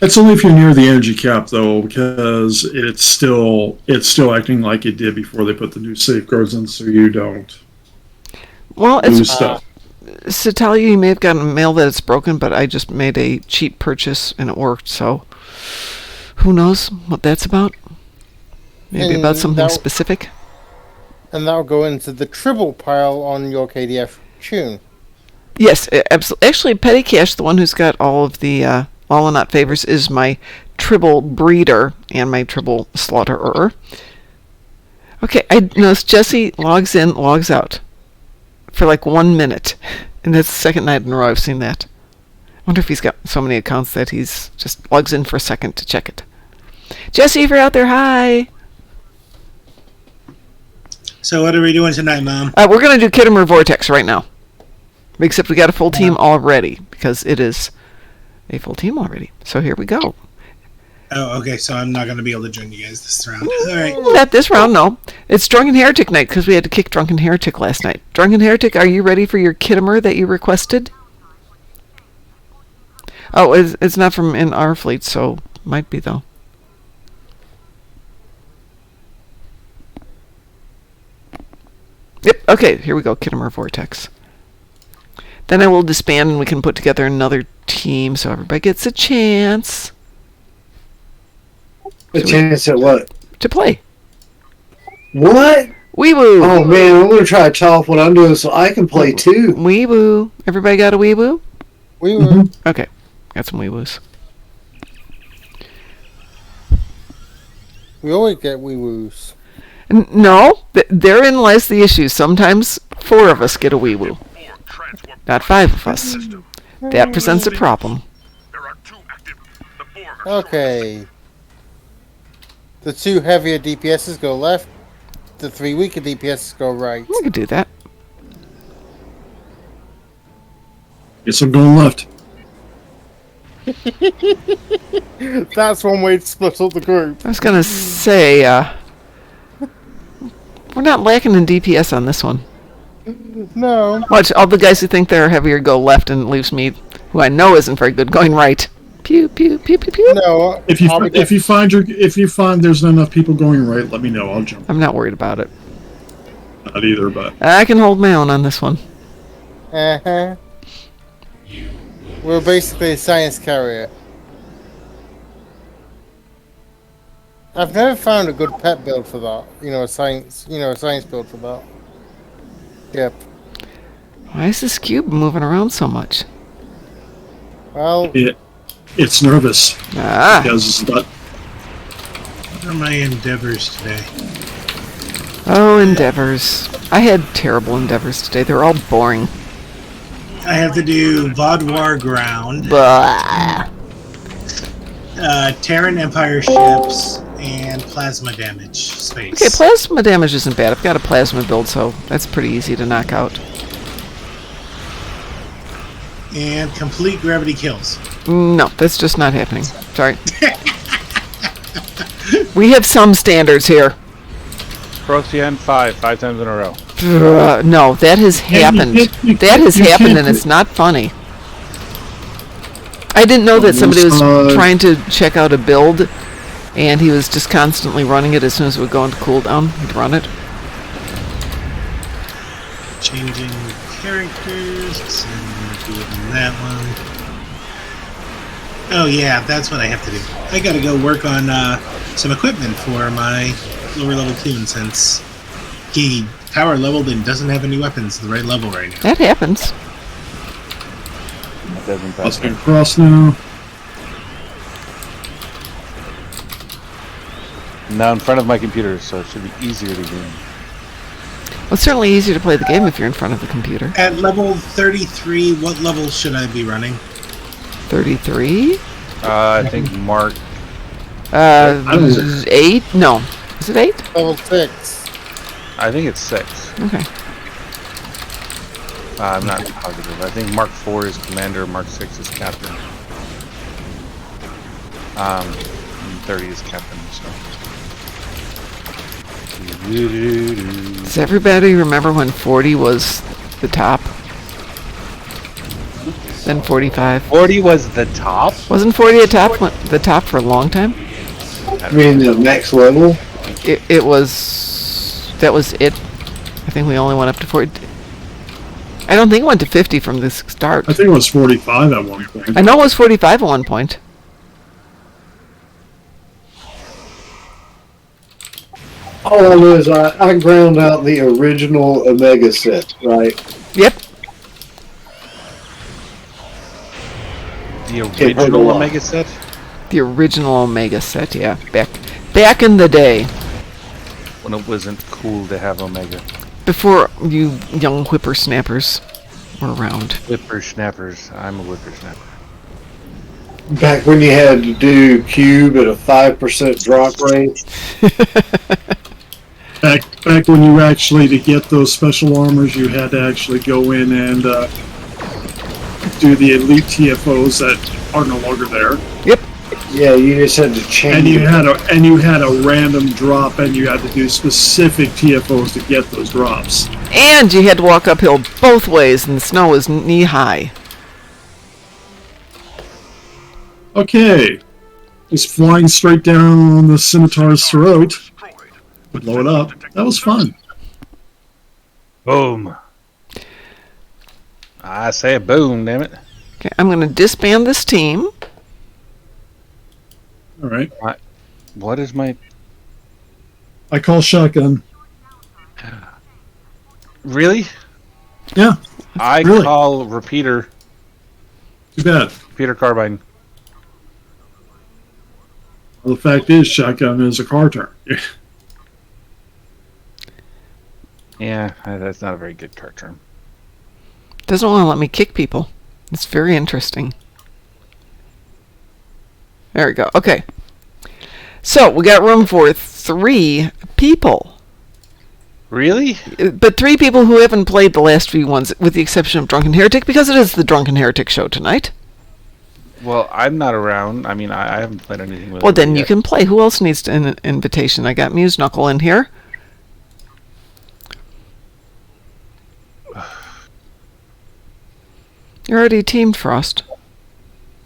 It's only if you're near the energy cap, though, because it's still acting like it did before they put the new safeguards in, so you don't lose stuff. So tell you may have gotten mail that it's broken, but I just made a cheap purchase and it worked. So who knows what that's about? Maybe about something specific. And that'll go into the tribble pile on your KDF tune. Yes, absolutely. Actually, Petty Cash, the one who's got all of the all and not favors, is my tribble breeder and my tribble slaughterer. Okay, I noticed Jesse logs in, logs out for like 1 minute, and that's the second night in a row I've seen that. I wonder if he's got so many accounts that he's just logs in for a second to check it. Jesse, if you're out there, hi. So what are we doing tonight, Mom? We're going to do Kittimer Vortex right now. Except we got a full team already, because it is a full team already. So here we go. Oh, okay, so I'm not going to be able to join you guys this round. All right. Not this round, no. It's Drunken Heretic night, because we had to kick Drunken Heretic last night. Drunken Heretic, are you ready for your Kittimer that you requested? Oh, it's not from in our fleet, so might be, though. Yep, okay, here we go, Kittimer Vortex. Then I will disband and we can put together another team so everybody gets a chance. A chance at what? To play. What? Wee-woo. Oh, man, I'm going to try to tell what I'm doing so I can play too. Wee-woo. Everybody got a wee-woo? Wee-woo. Mm-hmm. Okay, got some wee-woos. We always get wee-woos. No, therein lies the issue. Sometimes 4 of us get a wee-woo. Not 5 of us. That presents a problem. Okay. The 2 heavier DPSs go left. The 3 weaker DPSs go right. We could do that. Guess I'm going left. That's one way to split up the group. I was going to say, we're not lacking in DPS on this one. No. Watch, all the guys who think they're heavier go left and leaves me, who I know isn't very good, going right. Pew, pew, pew, pew, pew. No. If you find there's not enough people going right, let me know. I'll jump. I'm not worried about it. Not either, but I can hold my own on this one. Uh-huh. We're basically a science carrier. I've never found a good pet build for that. A science build for that. Yep. Why is this cube moving around so much? Well, it's nervous. Because it's not. What are my endeavors today? Oh, endeavors. I had terrible endeavors today. They're all boring. I have to do Vaudoir Ground, Terran Empire ships, and plasma damage space. Okay, plasma damage isn't bad. I've got a plasma build, so that's pretty easy to knock out. And complete gravity kills. No, that's just not happening. Sorry. We have some standards here. Procyon 5 times in a row. No, that has happened. That has happened, and it's not funny. I didn't know that somebody was trying to check out a build, and he was just constantly running it as soon as it would go into cooldown. He'd run it. Changing characters, and doing that one. Oh yeah, that's what I have to do. I gotta go work on some equipment for my lower level tune since he power leveled and doesn't have any weapons at the right level right now. That happens. That doesn't Let's get across now. Now in front of my computer, so it should be easier to do. Well, it's certainly easier to play the game if you're in front of the computer. At level 33, what level should I be running? 33? I think Mark. 8? No. Is it 8? Level 6. I think it's 6. Okay. I'm not positive. I think Mark 4 is commander, Mark 6 is captain. 30 is captain. So. Does everybody remember when 40 was the top? Then 45. 40 was the top? Wasn't 40 the top for a long time? I mean, the next level? It was... That was it. I think we only went up to 40. I don't think it went to 50 from the start. I think it was 45 at one point. I know it was 45 at one point. All I know is I ground out the original Omega set, right? Yep. The original Omega set? The original Omega set, yeah. Back in the day. When it wasn't cool to have Omega. Before you young whippersnappers were around. Whippersnappers. I'm a whippersnapper. Back when you had to do cube at a 5% drop rate. Back when you actually, to get those special armors, you had to actually go in and do the elite TFOs that are no longer there. Yep. Yeah, you just had to change. And you had a random drop, and you had to do specific TFOs to get those drops. And you had to walk uphill both ways, and the snow was knee high. Okay, he's flying straight down the scimitar's throat. Blow it up. That was fun. Boom. I say boom, damn it. Okay, I'm going to disband this team. All right. What is my... I call shotgun. Really? Yeah. I really. call repeater. Too bad. Repeater carbine. Well, the fact is, shotgun is a car turn. Yeah, that's not a very good card term. Doesn't want to let me kick people. It's very interesting. There we go. Okay. So, we got room for 3 people. Really? But 3 people who haven't played the last few ones, with the exception of Drunken Heretic, because it is the Drunken Heretic show tonight. Well, I'm not around. I mean, I haven't played anything with Well, it then yet. you can play. Who else needs an invitation? I got Muse Knuckle in here. You're already teamed, Frost.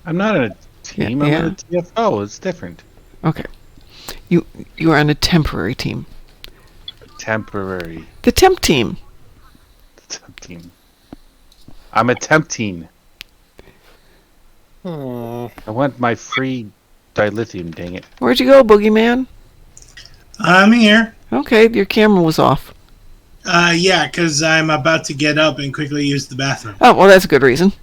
I'm not in a team. I'm in a TFO. It's different. Okay. You are on a temporary team. Temporary. The temp team. The temp team. I'm a temp team. Hmm. I want my free dilithium, dang it. Where'd you go, Boogeyman? I'm here. Okay, your camera was off. Yeah, because I'm about to get up and quickly use the bathroom. Oh, well, that's a good reason.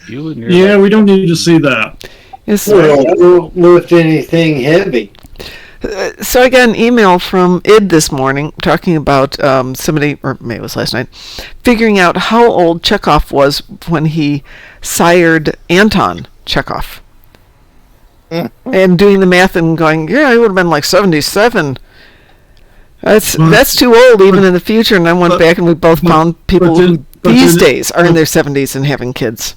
You and your Yeah, we don't need to see that. Yes, Don't lift anything heavy. So I got an email from Id this morning talking about somebody, or maybe it was last night, figuring out how old Chekhov was when he sired Anton Chekhov. And doing the math and going, yeah, he would have been like 77. That's too old even in the future. And I went back and we both found people who these days are in their 70s and having kids.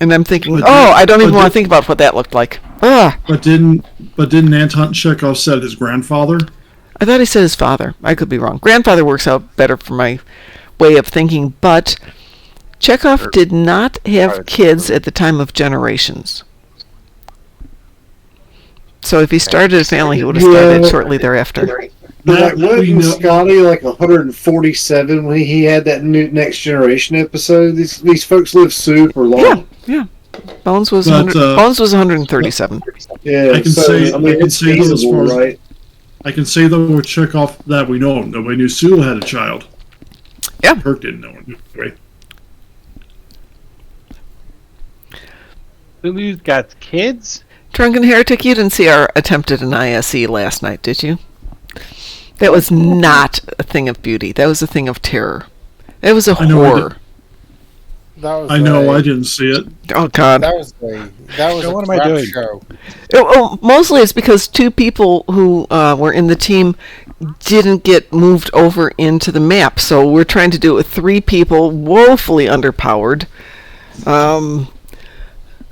And I'm thinking, I don't even want to think about what that looked like. But didn't Anton Chekhov said his grandfather? I thought he said his father. I could be wrong. Grandfather works out better for my way of thinking, but Chekhov did not have kids at the time of Generations. So if he started a family, he would have started shortly thereafter. Like, wasn't Scotty like 147 when he had that new Next Generation episode? These folks live super long. Yeah. Bones was 137. Yeah, I can say it's though, as feasible, far as, right? I can say though with Chekhov that we know, nobody knew Sewell had a child. Yeah. Kirk didn't know it. Anyway. Lulu's got kids? Drunken Heretic, you didn't see our attempt at an ISE last night, did you? That was not a thing of beauty. That was a thing of terror. It was a I know I horror. That was I know I didn't see it. Oh God. That was So a what am I crap doing? show. Mostly it's because two people who were in the team didn't get moved over into the map. So we're trying to do it with 3 people, woefully underpowered.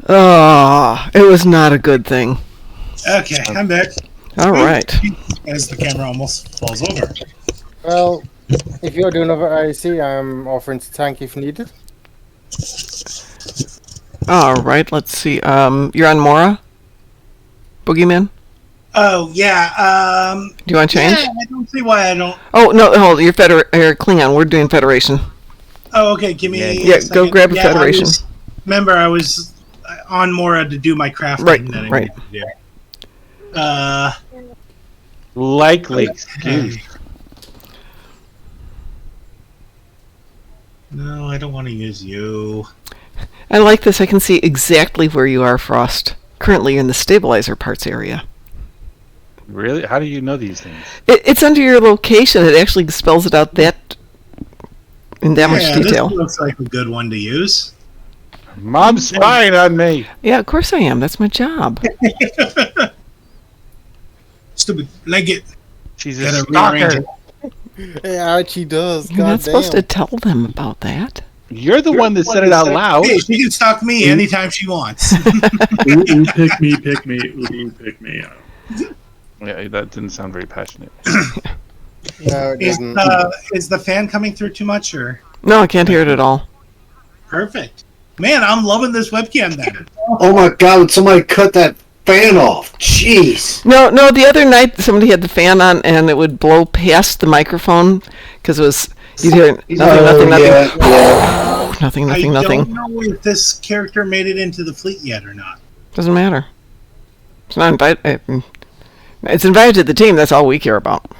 It was not a good thing. Okay, I'm back. All right. As the camera almost falls over. Well, if you're doing another IC, I'm offering to tank if needed. All right. Let's see. You're on Mora, Boogeyman. Oh yeah. Do you want to change? Yeah, I don't see why I don't. Oh no, hold. You're Klingon. We're doing Federation. Oh, okay. Give me. Yeah, a go second. grab a Federation. Remember, I was on Mora to do my crafting. Right, that I right. needed to do. Likely excuse. No, I don't want to use you. I like this. I can see exactly where you are, Frost. Currently in the stabilizer parts area. Really? How do you know these things? It's under your location. It actually spells it out that in that much detail. This looks like a good one to use. Mom's spying on me. Yeah, of course I am. That's my job. Stupid leg it. She's a Gotta rearrange stalker. it. It actually does. You're not supposed to tell them about that. You're the one that said it out loud. Hey, she can stalk me anytime she wants. Ooh, pick me, pick me. Ooh, pick me. Yeah, that didn't sound very passionate. No, it didn't. Is the fan coming through too much, or? No, I can't hear it at all. Perfect. Man, I'm loving this webcam then. Oh my God! Would somebody cut that fan off? Jeez. No, the other night somebody had the fan on and it would blow past the microphone because it was, you'd hear nothing. Yeah. Nothing. I don't know if this character made it into the fleet yet or not. Doesn't matter. It's not invited. It's invited to the team. That's all we care about.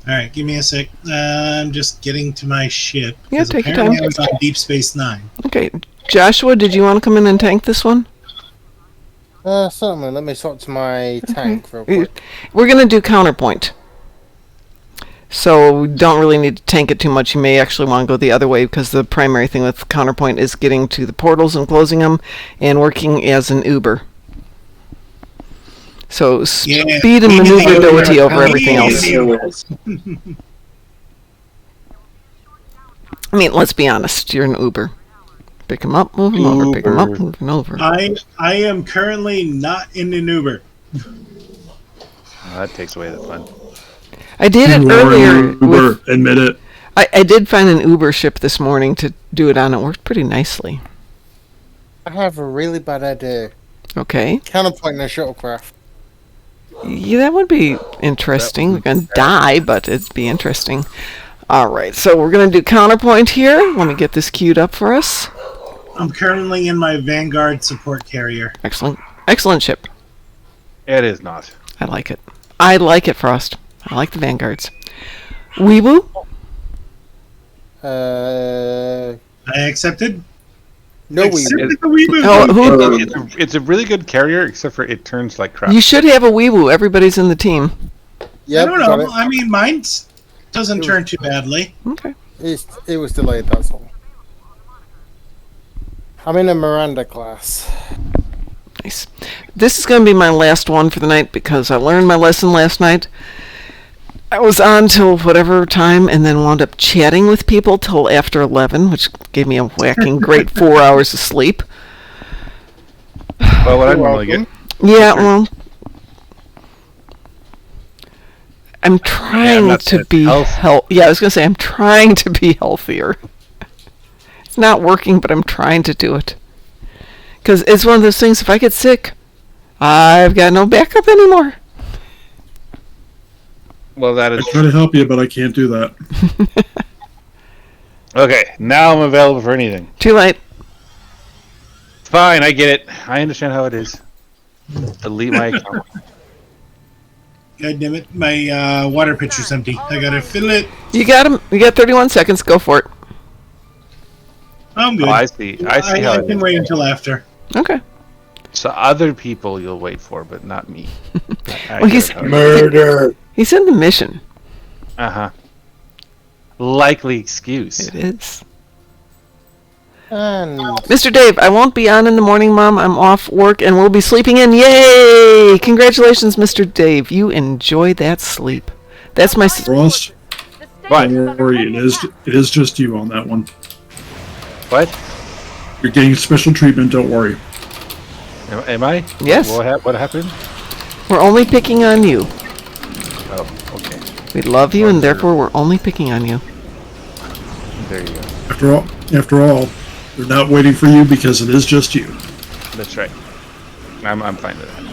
All right, give me a sec. I'm just getting to my ship. Yeah, 'cause take your apparently time. I was on Deep Space Nine. Okay, Joshua, did you want to come in and tank this one? Certainly. Let me swap to my tank real quick. We're going to do counterpoint. So we don't really need to tank it too much. You may actually want to go the other way because the primary thing with counterpoint is getting to the portals and closing them and working as an Uber. So speed and maneuverability over everything else. I mean, let's be honest. You're an Uber. Pick him up, move him over. Pick him up, move him over. I am currently not in an Uber. That takes away the fun. I did it You are an earlier. Uber, admit it. I did find an Uber ship this morning to do it on. It worked pretty nicely. I have a really bad idea. Okay. Counterpoint in a shuttlecraft. Yeah, that would be interesting. We're going to die, but it'd be interesting. All right, so we're going to do counterpoint here. Let me get this queued up for us. I'm currently in my Vanguard support carrier. Excellent. Excellent ship. It is not. I like it. I like it, Frost. I like the Vanguards. Weeble? I accepted. No, Accepted It- the reboot. Oh, who? It's a really good carrier, except for it turns like crap. You should have a Weeble. Everybody's in the team. I Yep, don't got know. it. I mean, mine doesn't turn too badly. Okay. It was delayed, that's all. I'm in a Miranda class. Nice. This is going to be my last one for the night because I learned my lesson last night. I was on till whatever time and then wound up chatting with people till after 11, which gave me a whacking great 4 hours of sleep. Well, what I You're normally get. welcome. Yeah, well, I'm trying not to that be health- Yeah, I was going to say I'm trying to be healthier. It's not working, but I'm trying to do it. Because it's one of those things, if I get sick, I've got no backup anymore. Well, that I is try to help you, but I can't do that. okay. Now I'm available for anything. Too late. Fine, I get it. I understand how it is. Delete my account. God damn it. My water pitcher's empty. I gotta fill it. You got him. You got 31 seconds. Go for it. I'm good. Oh, I see. I see how I it can is. wait until after. Okay. So other people you'll wait for, but not me. Well, he's Murder. he's in the mission. Uh-huh. Likely excuse. It is. And Mr. Dave, I won't be on in the morning, Mom. I'm off work and we'll be sleeping in. Yay! Congratulations, Mr. Dave. You enjoy that sleep. That's my... Ross, What? don't worry. It is just you on that one. What? You're getting special treatment. Don't worry. Am I? Yes. What happened? We're only picking on you. Oh, okay. We love you and therefore we're only picking on you. There you go. After all, they're not waiting for you because it is just you. That's right. I'm fine with that.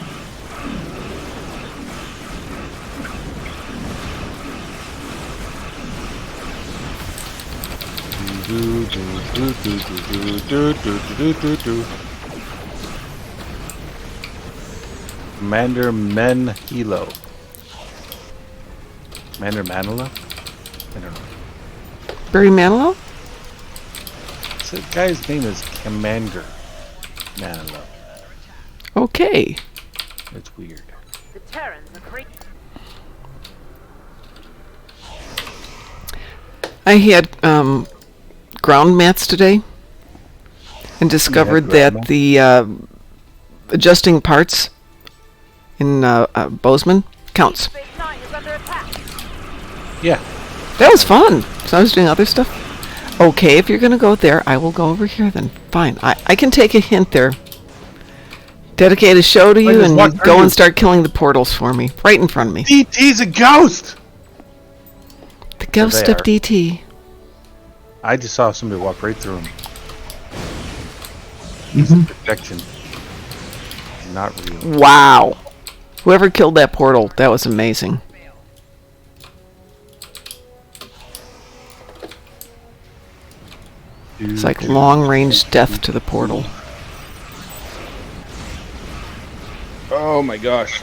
Commander Menhilo. Commander Manila? I don't know. Barry Manilow? So the guy's name is Commander Manila. Okay. It's weird. The Terrans are crazy. I had ground mats today and discovered that ground the adjusting parts in Bozeman counts. Phase 9 is under attack. Yeah. That was fun. So I was doing other stuff. Okay, if you're going to go there, I will go over here then. Fine. I can take a hint there. Dedicate a show to you and you go and start killing the portals for me. Right in front of me. DT's a ghost! The ghost of DT. I just saw somebody walk right through him. Protection. Not real. Wow. Whoever killed that portal, that was amazing. It's like long-range death to the portal. Oh my gosh.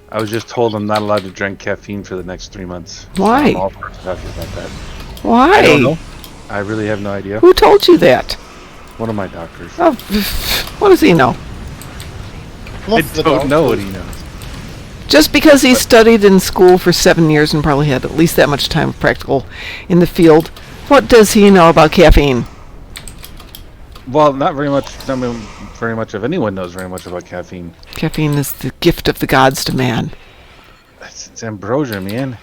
I was just told I'm not allowed to drink caffeine for the next 3 months. Why? I'm all for talking about that. Why? I don't know. I really have no idea. Who told you that? One of my doctors. Oh, what does he know? I don't know what he knows. Just because he studied in school for 7 years and probably had at least that much time practical in the field, what does he know about caffeine? Well, not very much. I mean, very much of anyone knows very much about caffeine. Caffeine is the gift of the gods to man. It's ambrosia, man.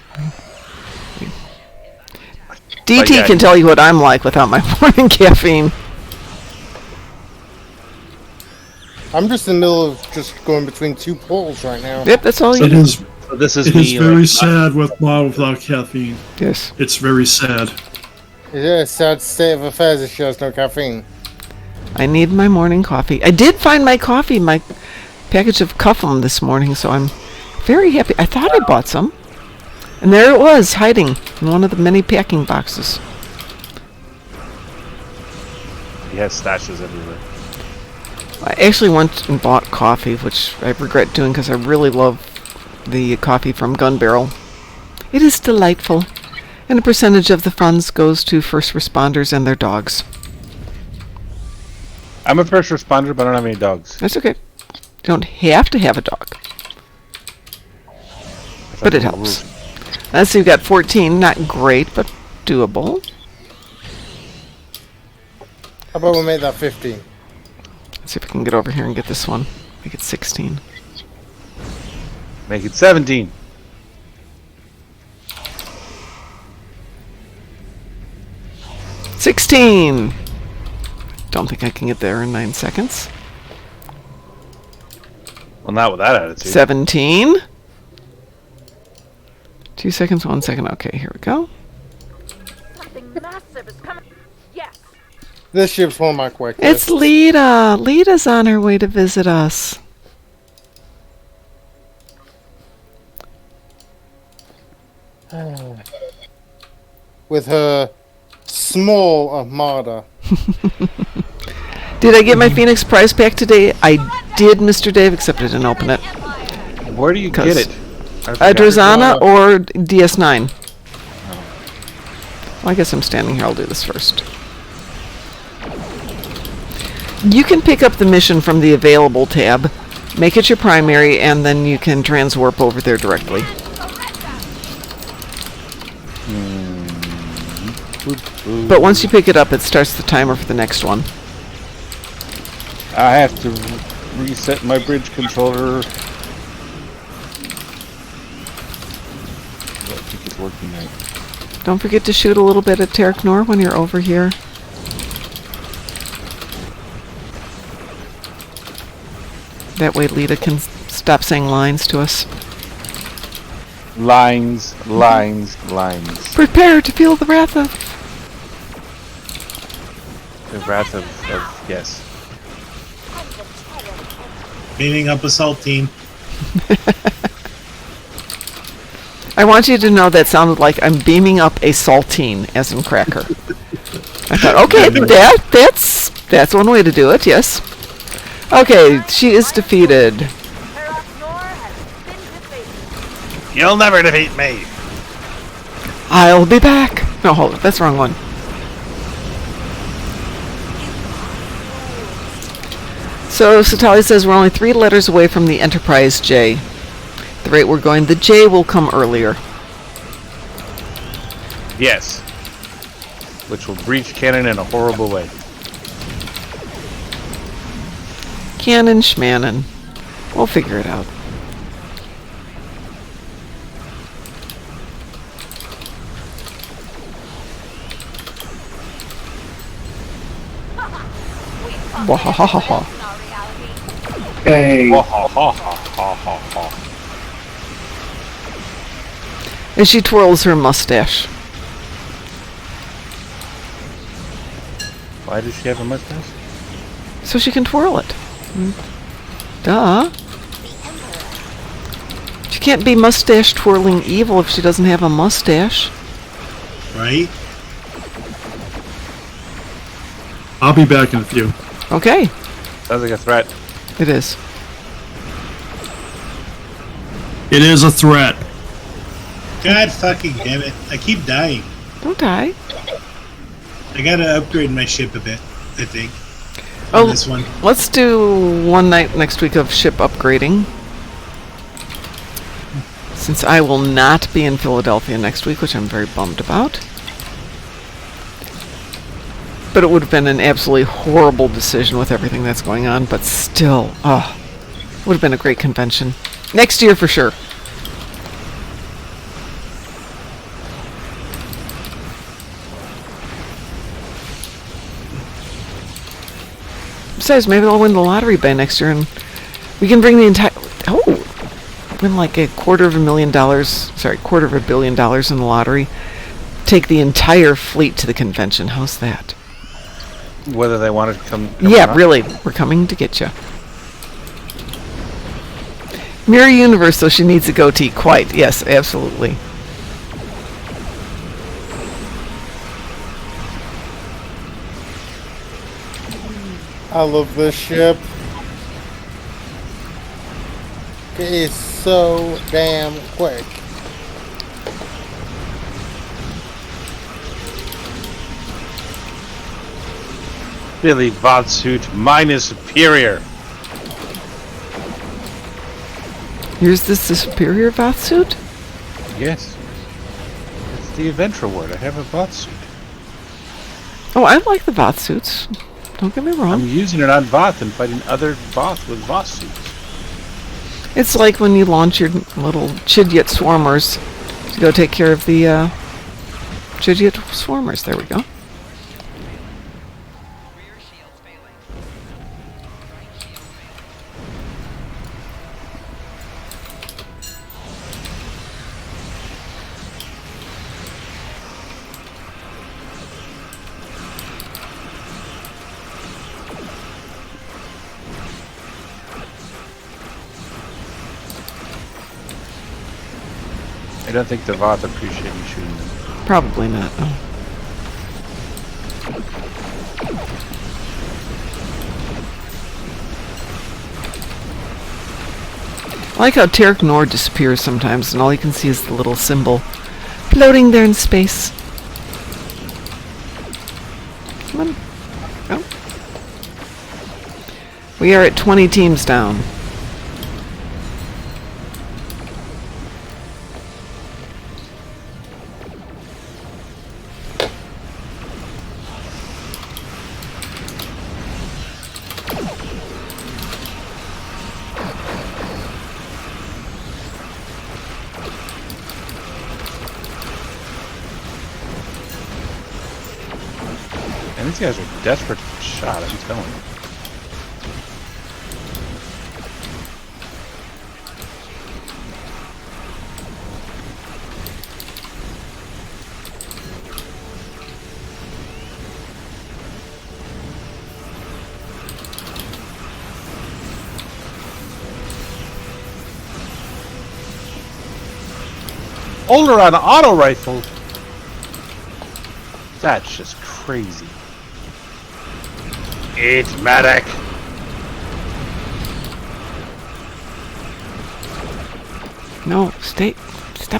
DT yeah, can tell you what I'm like without my morning caffeine. I'm just in the middle of just going between two poles right now. Yep, that's all you It do. is. So this is It me. is very sad with without caffeine. Yes. It's very sad. It is a sad state of affairs if she has no caffeine. I need my morning coffee. I did find my coffee, my package of Cuffum this morning, so I'm very happy. I thought I bought some. And there it was, hiding in one of the many packing boxes. He has stashes everywhere. I actually went and bought coffee, which I regret doing because I really love the coffee from Gun Barrel. It is delightful, and a percentage of the funds goes to first responders and their dogs. I'm a first responder, but I don't have any dogs. That's okay. You don't have to have a dog, but it helps. Let's see, we've got 14. Not great, but doable. How about we make that 15? Let's see if we can get over here and get this one. Make it 16. Make it 17. $16. Don't think I can get there in 9 seconds. Well, not with that attitude. 17. 2 seconds, 1 second. Okay, here we go. Something massive is coming. Yes. This ship's one of my quickest. It's Lita. Lita's on her way to visit us. With her small armada. Did I get my Phoenix prize pack today? I did, Mr. Dave, except I didn't open it. Where do you get it? Drazana or DS9. Well, I guess I'm standing here. I'll do this first. You can pick up the mission from the available tab, make it your primary, and then you can transwarp over there directly. But once you pick it up, it starts the timer for the next one. I have to reset my bridge controller. I think it's working right. Don't forget to shoot a little bit at Tarek Nor when you're over here. That way Lita can stop saying lines to us. Lines, lines, lines. Prepare to feel the wrath of... The wrath of yes. Beaming up assault team. I want you to know that sounded like I'm beaming up a saltine, as in cracker. I thought, okay, that's one way to do it, yes. Okay, she is defeated. You'll never defeat me. I'll be back. No, hold it. That's the wrong one. So Satali says we're only 3 letters away from the Enterprise J. At the rate we're going, the J will come earlier. Yes. Which will breach canon in a horrible way. Cannon schmannon. We'll figure it out. Wahahaha. Hey. Wahahaha. And she twirls her mustache. Why does she have a mustache? So she can twirl it. Duh. She can't be mustache twirling evil if she doesn't have a mustache. Right? I'll be back in a few. Okay. Sounds like a threat. It is. It is a threat. God fucking damn it. I keep dying. Don't die. I gotta upgrade my ship a bit, I think. Oh, This one. let's do one night next week of ship upgrading. Since I will not be in Philadelphia next week, which I'm very bummed about. But it would have been an absolutely horrible decision with everything that's going on, but still, would have been a great convention. Next year for sure. Besides, maybe I'll win the lottery by next year and we can bring the entire... win like $250 million, sorry, $250 million in the lottery. Take the entire fleet to the convention. How's that? Whether they want to come Yeah, on? really. We're coming to get you. Mirror Universe, so she needs a goatee. Quite. Yes, absolutely. I love this ship. It is so damn quick. Billy Vodsuit, mine is superior. Yours this the superior Voth suit? Yes. It's the adventure word. I have a Vodsuit. Oh, I like the Voth suits. Don't get me I'm wrong. using it on Voth and fighting other Voth with Voth suits. It's like when you launch your little Chidyet swarmers to go take care of the Chidyet swarmers. There we go. I don't think the Voth appreciate me shooting them. Probably not. No. I like how Tarek Nor disappears sometimes and all you can see is the little symbol floating there in space. We are at 20 teams down. And these guys are desperate for a shot, I'm telling you. Older on auto rifle. That's just crazy. It's medic. No, stop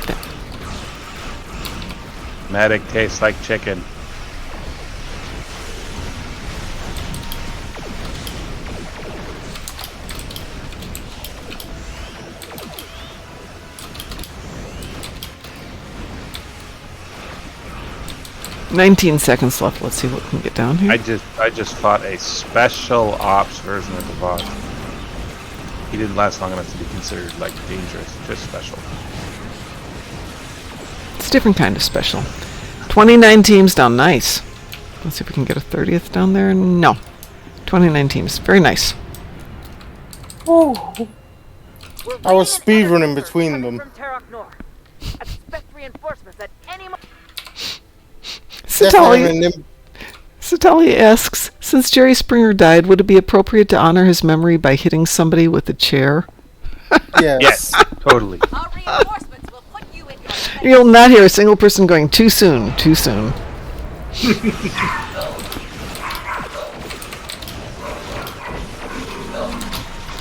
it. Medic tastes like chicken. "19 seconds left. Let's see what we can get down here." I just fought a special ops version of the boss. He didn't last long enough to be considered like dangerous, just special. It's a different kind of special. 29 teams down. Nice. Let's see if we can get a 30th down there. No. 29 teams. Very nice. I was speedrunning between them. Expect reinforcements at any moment. Satali asks, since Jerry Springer died, would it be appropriate to honor his memory by hitting somebody with a chair? Yes, totally. Our reinforcements will put you in your place. You'll not hear a single person going, "Too soon, too soon."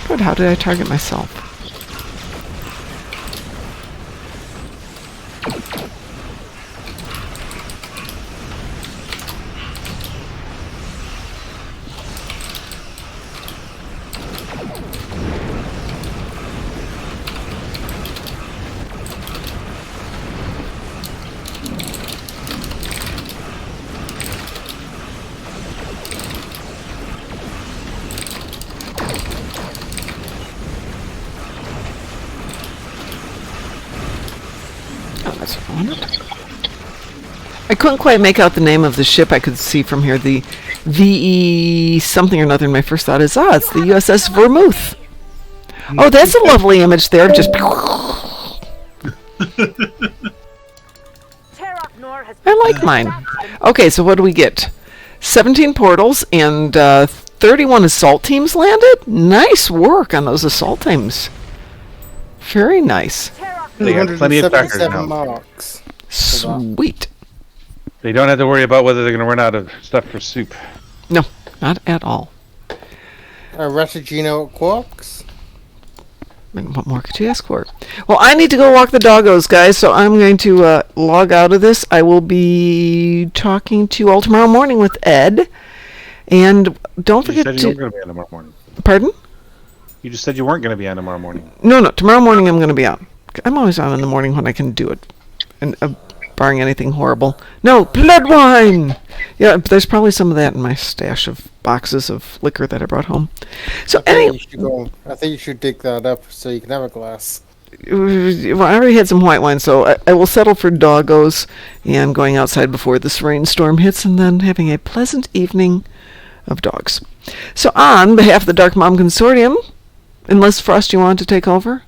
Good, how did I target myself? I couldn't quite make out the name of the ship I could see from here. The VE something or another. And my first thought is, it's the USS Vermouth. Oh, that's a lovely image there. Just. I like mine. Okay, so what do we get? 17 portals and 31 assault teams landed? Nice work on those assault teams. Very nice. They got plenty of trackers now. marks. Sweet. They don't have to worry about whether they're going to run out of stuff for soup. No, not at all. Retigino Quarks. And what more could you ask for? Well, I need to go walk the doggos, guys, so I'm going to log out of this. I will be talking to you all tomorrow morning with Ed. And don't forget You said you weren't going to be on tomorrow morning. Pardon? You just said you weren't going to be on tomorrow morning. No, tomorrow morning I'm going to be on. I'm always on in the morning when I can do it. And barring anything horrible. No, blood wine! Yeah, there's probably some of that in my stash of boxes of liquor that I brought home. So I think you should dig that up so you can have a glass. Well, I already had some white wine, so I will settle for doggos and going outside before this rainstorm hits and then having a pleasant evening of dogs. So on behalf of the Darkmom Consortium, unless Frost, you want to take over?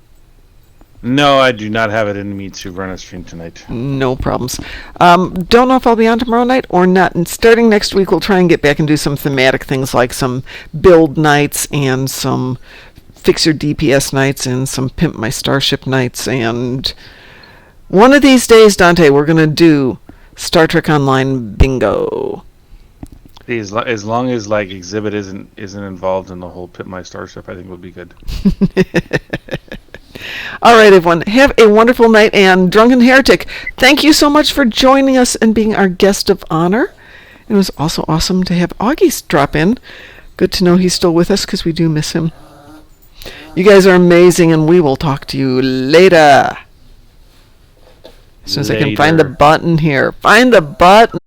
No, I do not have it in me to run a stream tonight. No problems. Don't know if I'll be on tomorrow night or not. And starting next week, we'll try and get back and do some thematic things like some build nights and some fix your DPS nights and some pimp my starship nights. And one of these days, Dante, we're going to do Star Trek Online bingo. As long as like Exhibit isn't involved in the whole pimp my starship, I think would be good. All right, everyone. Have a wonderful night. And Drunken Heretic, thank you so much for joining us and being our guest of honor. It was also awesome to have Augie drop in. Good to know he's still with us because we do miss him. You guys are amazing, and we will talk to you later. As soon as I can find the button here. Find the button!